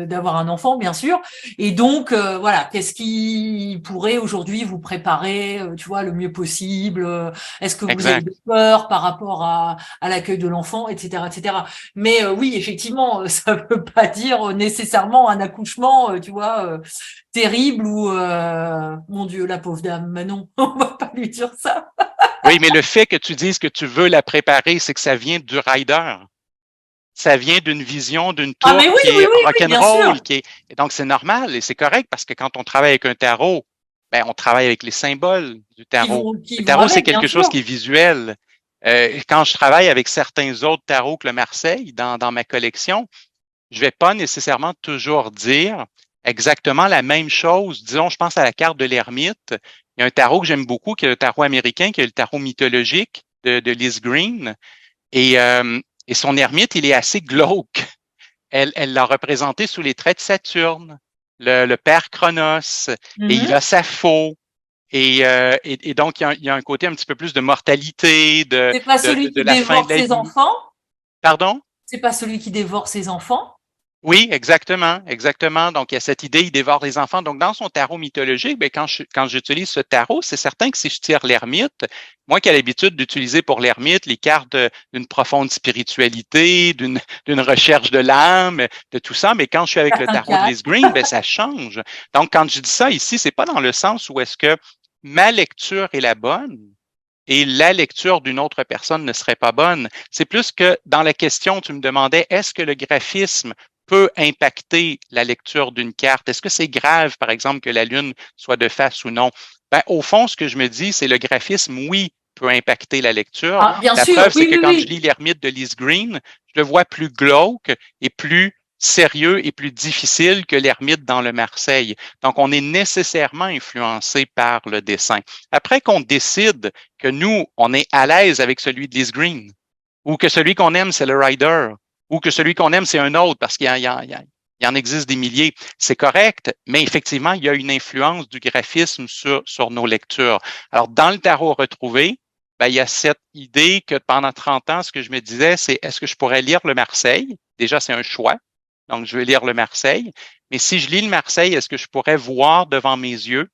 d'avoir un enfant, bien sûr. Et donc, voilà, qu'est-ce qui pourrait aujourd'hui vous préparer, tu vois, le mieux possible? Est-ce que vous avez exact. des peurs par rapport à l'accueil de l'enfant, etc., etc. Mais oui, effectivement, ça veut pas dire nécessairement un accouchement, tu vois, terrible ou mon Dieu, la pauvre dame. Mais non, on va pas lui dire ça. Oui, mais le fait que tu dises que tu veux la préparer, c'est que ça vient du rider. Ça vient d'une vision d'une Ah mais tour oui, qui oui, est oui, oui, bien rock'n'roll, sûr. et donc c'est normal et c'est correct parce que quand on travaille avec un tarot, ben, on travaille avec les symboles du tarot. Qui Le vont tarot, c'est avec, bien quelque chose sûr. qui est visuel. Quand je travaille avec certains autres tarots que le Marseille dans ma collection, je vais pas nécessairement toujours dire exactement la même chose. Disons, je pense à la carte de l'ermite. Il y a un tarot que j'aime beaucoup, qui est le tarot américain, qui est le tarot mythologique de Liz Green. Et, euh, et son ermite, il est assez glauque. Elle l'a représenté sous les traits de Saturne, le père Chronos, et il Mhm. a sa faux. Et donc, il y a un côté un petit peu plus de mortalité, C'est pas celui de qui la fin de dévore la ses vie. enfants. Pardon? C'est pas celui qui dévore ses enfants. Oui, exactement, exactement. Donc, il y a cette idée, il dévore les enfants. Donc, dans son tarot mythologique, ben, quand j'utilise ce tarot, c'est certain que si je tire l'ermite, moi qui ai l'habitude d'utiliser pour l'ermite les cartes d'une profonde spiritualité, d'une recherche de l'âme, de tout ça, mais quand je suis avec le Certains tarot de cas. Liz Green, ben, ça change. Donc, quand je dis ça ici, c'est pas dans le sens où est-ce que ma lecture est la bonne, et la lecture d'une autre personne ne serait pas bonne. C'est plus que dans la question, tu me demandais, est-ce que le graphisme peut impacter la lecture d'une carte? Est-ce que c'est grave, par exemple, que la Lune soit de face ou non? Ben, au fond, ce que je me dis, c'est le graphisme, oui, peut impacter la lecture. Ah, bien La sûr, preuve, c'est oui, que oui, quand je oui. lis l'ermite de Liz Green, je le vois plus glauque et plus sérieux et plus difficile que l'ermite dans le Marseille. Donc, on est nécessairement influencé par le dessin. Après qu'on décide que nous, on est à l'aise avec celui de Liz Green, ou que celui qu'on aime, c'est le rider, ou que celui qu'on aime, c'est un autre, parce qu'il y a Il en existe des milliers. C'est correct, mais effectivement, il y a une influence du graphisme sur nos lectures. Alors, dans le tarot retrouvé, ben, il y a cette idée que pendant 30 ans, ce que je me disais, c'est est-ce que je pourrais lire le Marseille? Déjà, c'est un choix. Donc, je vais lire le Marseille. Mais si je lis le Marseille, est-ce que je pourrais voir devant mes yeux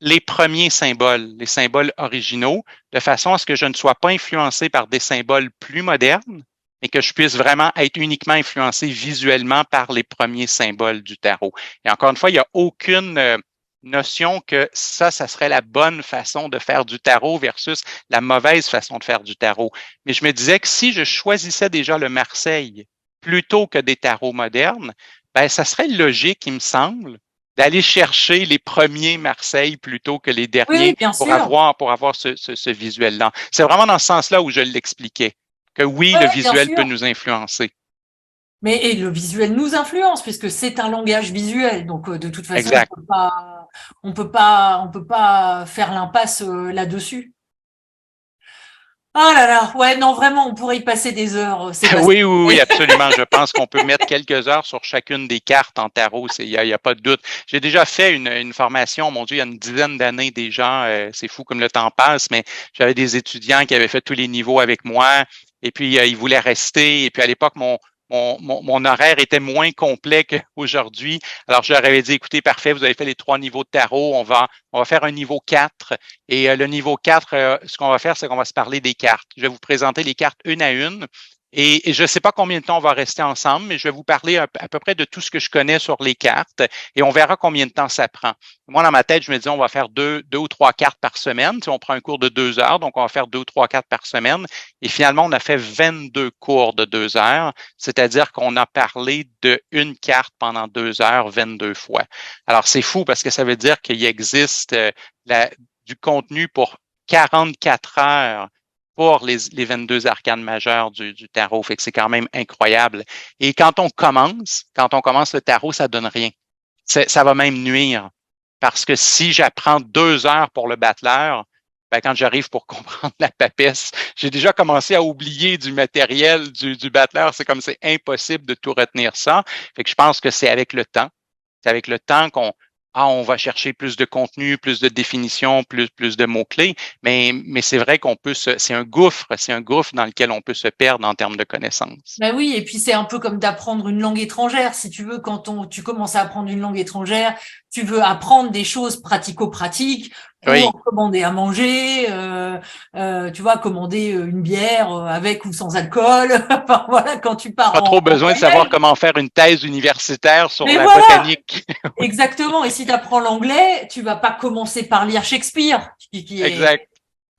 les premiers symboles, les symboles originaux, de façon à ce que je ne sois pas influencé par des symboles plus modernes, et que je puisse vraiment être uniquement influencé visuellement par les premiers symboles du tarot. Et encore une fois, il n'y a aucune notion que ça serait la bonne façon de faire du tarot versus la mauvaise façon de faire du tarot. Mais je me disais que si je choisissais déjà le Marseille plutôt que des tarots modernes, ben, ça serait logique, il me semble, d'aller chercher les premiers Marseille plutôt que les Oui, derniers bien pour sûr. avoir ce visuel-là. C'est vraiment dans ce sens-là où je l'expliquais, que oui, Oui, le bien visuel peut sûr. nous influencer. Mais et le visuel nous influence puisque c'est un langage visuel. Donc de toute façon, Exact. on peut pas faire l'impasse là-dessus. Ah là là, ouais, non, vraiment, on pourrait y passer des heures, Sébastien. Oui, oui, oui, absolument. Je pense qu'on peut mettre quelques heures sur chacune des cartes en tarot. Y a pas de doute. J'ai déjà fait une formation, mon Dieu, il y a une dizaine d'années déjà. C'est fou comme le temps passe, mais j'avais des étudiants qui avaient fait tous les niveaux avec moi. Et puis, ils voulaient rester. Et puis, à l'époque, mon horaire était moins complet qu'aujourd'hui. Alors, je leur avais dit, écoutez, parfait, vous avez fait les 3 niveaux de tarot. On va faire un niveau 4. Et le niveau 4, ce qu'on va faire, c'est qu'on va se parler des cartes. Je vais vous présenter les cartes une à une. Et je ne sais pas combien de temps on va rester ensemble, mais je vais vous parler à peu près de tout ce que je connais sur les cartes et on verra combien de temps ça prend. Moi, dans ma tête, je me dis, on va faire deux ou 3 cartes par semaine. Tu sais, on prend un cours de 2 heures, donc on va faire 2 ou 3 cartes par semaine. Et finalement, on a fait 22 cours de 2 heures, c'est-à-dire qu'on a parlé de une carte pendant 2 heures, 22 fois. Alors, c'est fou parce que ça veut dire qu'il existe du contenu pour 44 heures pour les 22 arcanes majeures du tarot. Fait que c'est quand même incroyable. Et quand on commence le tarot, ça donne rien. Ça va même nuire. Parce que si j'apprends 2 heures pour le battleur, ben quand j'arrive pour comprendre la papesse, j'ai déjà commencé à oublier du matériel du battleur. C'est comme c'est impossible de tout retenir ça. Fait que je pense que c'est avec le temps. C'est avec le temps on va chercher plus de contenu, plus de définitions, plus de mots-clés. Mais c'est vrai c'est un gouffre dans lequel on peut se perdre en termes de connaissances. Ben oui, et puis c'est un peu comme d'apprendre une langue étrangère. Si tu veux, tu commences à apprendre une langue étrangère, tu veux apprendre des choses pratico-pratiques Oui, pour commander à manger, tu vois, commander une bière avec ou sans alcool. Enfin, voilà, quand tu pars pas trop en besoin de savoir voyage. comment faire une thèse universitaire sur Mais la voilà, botanique. exactement. Et si tu apprends l'anglais, tu vas pas commencer par lire Shakespeare, qui est Exact.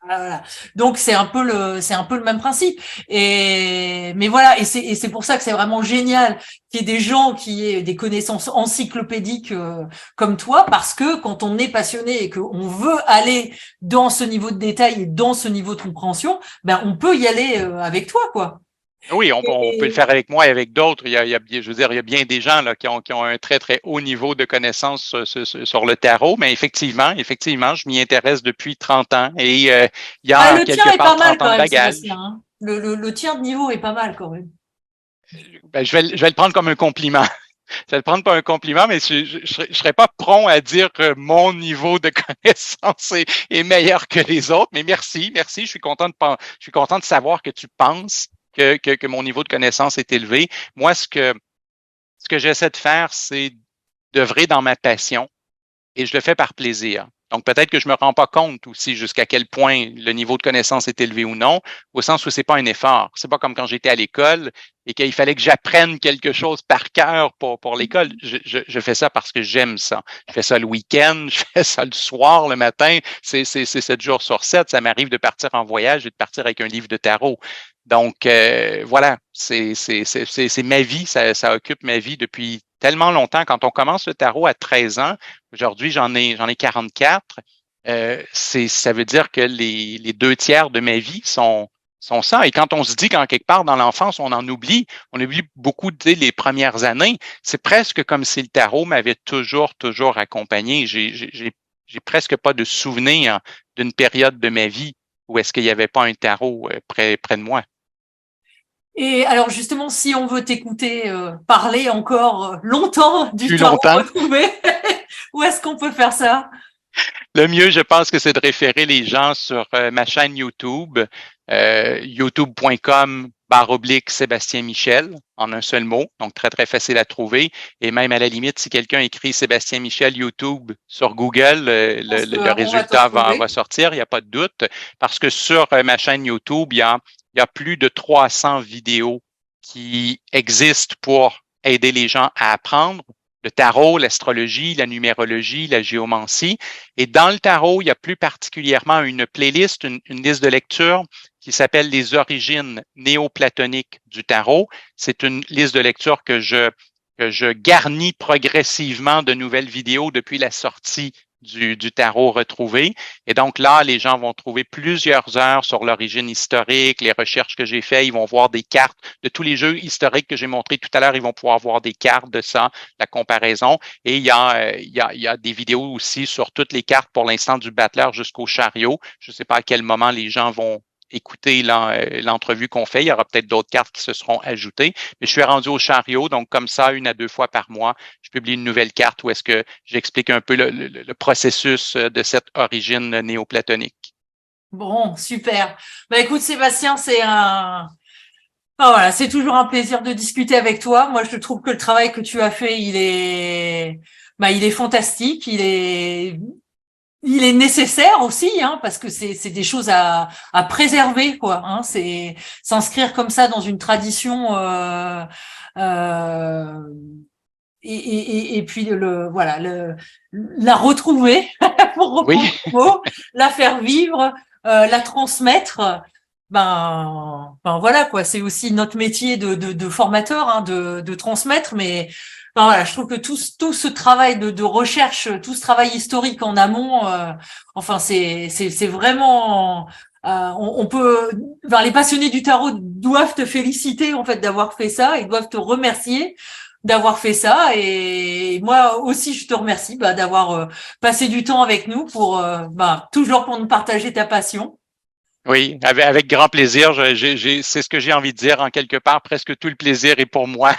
voilà. Donc c'est un peu le même principe. Mais voilà, et c'est pour ça que c'est vraiment génial qu'il y ait des gens qui aient des connaissances encyclopédiques comme toi, parce que quand on est passionné et qu'on veut aller dans ce niveau de détail et dans ce niveau de compréhension, ben on peut y aller avec toi, quoi. Oui, on peut le Et, faire avec moi et avec d'autres. Je veux dire, il y a bien des gens là, qui ont un très, très haut niveau de connaissances sur le tarot, mais effectivement, je m'y intéresse depuis 30 ans et il y ah, a le tien quelque est part pas mal 30 ans quand de même, Sébastien, bagage. hein. Le tien de niveau est pas mal quand même. Ben, je vais le prendre comme un compliment. Je vais le prendre comme un compliment, mais je serais pas prompt à dire que mon niveau de connaissance est meilleur que les autres. Mais merci. Je suis content de savoir que tu penses que mon niveau de connaissance est élevé. Moi, ce que j'essaie de faire, c'est d'œuvrer dans ma passion et je le fais par plaisir. Donc, peut-être que je me rends pas compte aussi jusqu'à quel point le niveau de connaissance est élevé ou non, au sens où c'est pas un effort. C'est pas comme quand j'étais à l'école et qu'il fallait que j'apprenne quelque chose par cœur pour l'école. Je fais ça parce que j'aime ça. Je fais ça le week-end, je fais ça le soir, le matin. C'est 7 jours sur 7. Ça m'arrive de partir en voyage et de partir avec un livre de tarot. Donc, voilà, c'est ma vie, ça occupe ma vie depuis tellement longtemps. Quand on commence le tarot à 13 ans, aujourd'hui j'en ai 44, ça veut dire que les 2 tiers de ma vie sont ça. Et quand on se dit qu'en quelque part dans l'enfance, on oublie beaucoup les premières années, c'est presque comme si le tarot m'avait toujours accompagné. J'ai presque pas de souvenir d'une période de ma vie où est-ce qu'il n'y avait pas un tarot près de moi. Et alors justement, si on veut t'écouter parler encore longtemps du Plus tarot longtemps. retrouvé, où est-ce qu'on peut faire ça? Le mieux, je pense que c'est de référer les gens sur ma chaîne YouTube, youtube.com/ Sébastien Michel, en un seul mot, donc très, très facile à trouver. Et même à la limite, si quelqu'un écrit Sébastien Michel YouTube sur Google, le On va te résultat va retrouver. sortir, il n'y a pas de doute, parce que sur ma chaîne YouTube, il y a plus de 300 vidéos qui existent pour aider les gens à apprendre le tarot, l'astrologie, la numérologie, la géomancie. Et dans le tarot, il y a plus particulièrement une playlist, une liste de lecture qui s'appelle Les origines néoplatoniques du tarot. C'est une liste de lecture que je garnis progressivement de nouvelles vidéos depuis la sortie du tarot retrouvé. Et donc là, les gens vont trouver plusieurs heures sur l'origine historique, les recherches que j'ai faites, ils vont voir des cartes de tous les jeux historiques que j'ai montrés tout à l'heure, ils vont pouvoir voir des cartes de ça, la comparaison. Et il y a des vidéos aussi sur toutes les cartes pour l'instant du battleur jusqu'au chariot. Je ne sais pas à quel moment les gens vont écouter l'entrevue qu'on fait. Il y aura peut-être d'autres cartes qui se seront ajoutées. Mais je suis rendu au chariot, donc comme ça, 1 à 2 fois par mois, je publie une nouvelle carte où est-ce que j'explique un peu le processus de cette origine néoplatonique. Bon, super. Bah écoute, Sébastien, voilà, c'est toujours un plaisir de discuter avec toi. Moi, je trouve que le travail que tu as fait, il est fantastique. Il est nécessaire aussi, hein, parce que c'est des choses à préserver, quoi. Hein, c'est s'inscrire comme ça dans une tradition. Euh, et puis la retrouver pour Oui, reprendre le mot, la faire vivre, la transmettre. Ben voilà quoi, c'est aussi notre métier de formateur, hein, de transmettre. Mais ben voilà, je trouve que tout ce travail de recherche, tout ce travail historique en amont, enfin c'est vraiment on peut, enfin, les passionnés du tarot doivent te féliciter en fait d'avoir fait ça et doivent te remercier d'avoir fait ça. Et moi aussi, je te remercie d'avoir passé du temps avec nous pour toujours pour nous partager ta passion. oui, avec grand plaisir. C'est ce que j'ai envie de dire en quelque part. Presque tout le plaisir est pour moi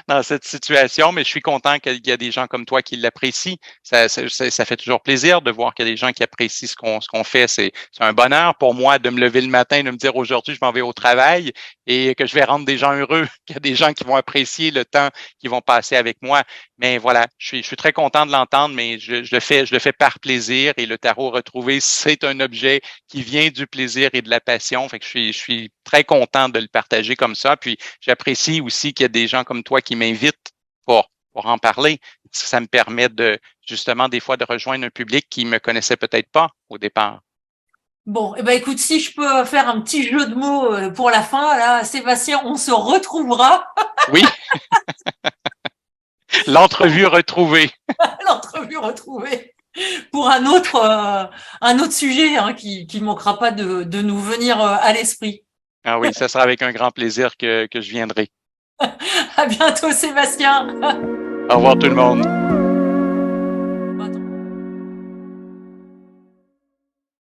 dans cette situation, mais je suis content qu'il y a des gens comme toi qui l'apprécient. Ça fait toujours plaisir de voir qu'il y a des gens qui apprécient ce qu'on fait. C'est un bonheur pour moi de me lever le matin et de me dire aujourd'hui, je m'en vais au travail et que je vais rendre des gens heureux, qu'il y a des gens qui vont apprécier le temps qu'ils vont passer avec moi. Mais voilà, je suis très content de l'entendre, mais je le fais par plaisir et le tarot retrouvé, c'est un objet qui vient du plaisir et de la passion. Fait que je suis très content de le partager comme ça. Puis j'apprécie aussi qu'il y a des gens comme toi qui m'invitent pour en parler. Ça me permet justement, des fois, de rejoindre un public qui me connaissait peut-être pas au départ. Bon, et ben écoute, si je peux faire un petit jeu de mots pour la fin, là, Sébastien, on se retrouvera Oui, l'entrevue retrouvée. à l'entrevue retrouvée pour un autre sujet hein, qui manquera pas de nous venir à l'esprit. Ah oui, ça sera avec un grand plaisir que je viendrai. À bientôt, Sébastien. Au revoir tout le monde.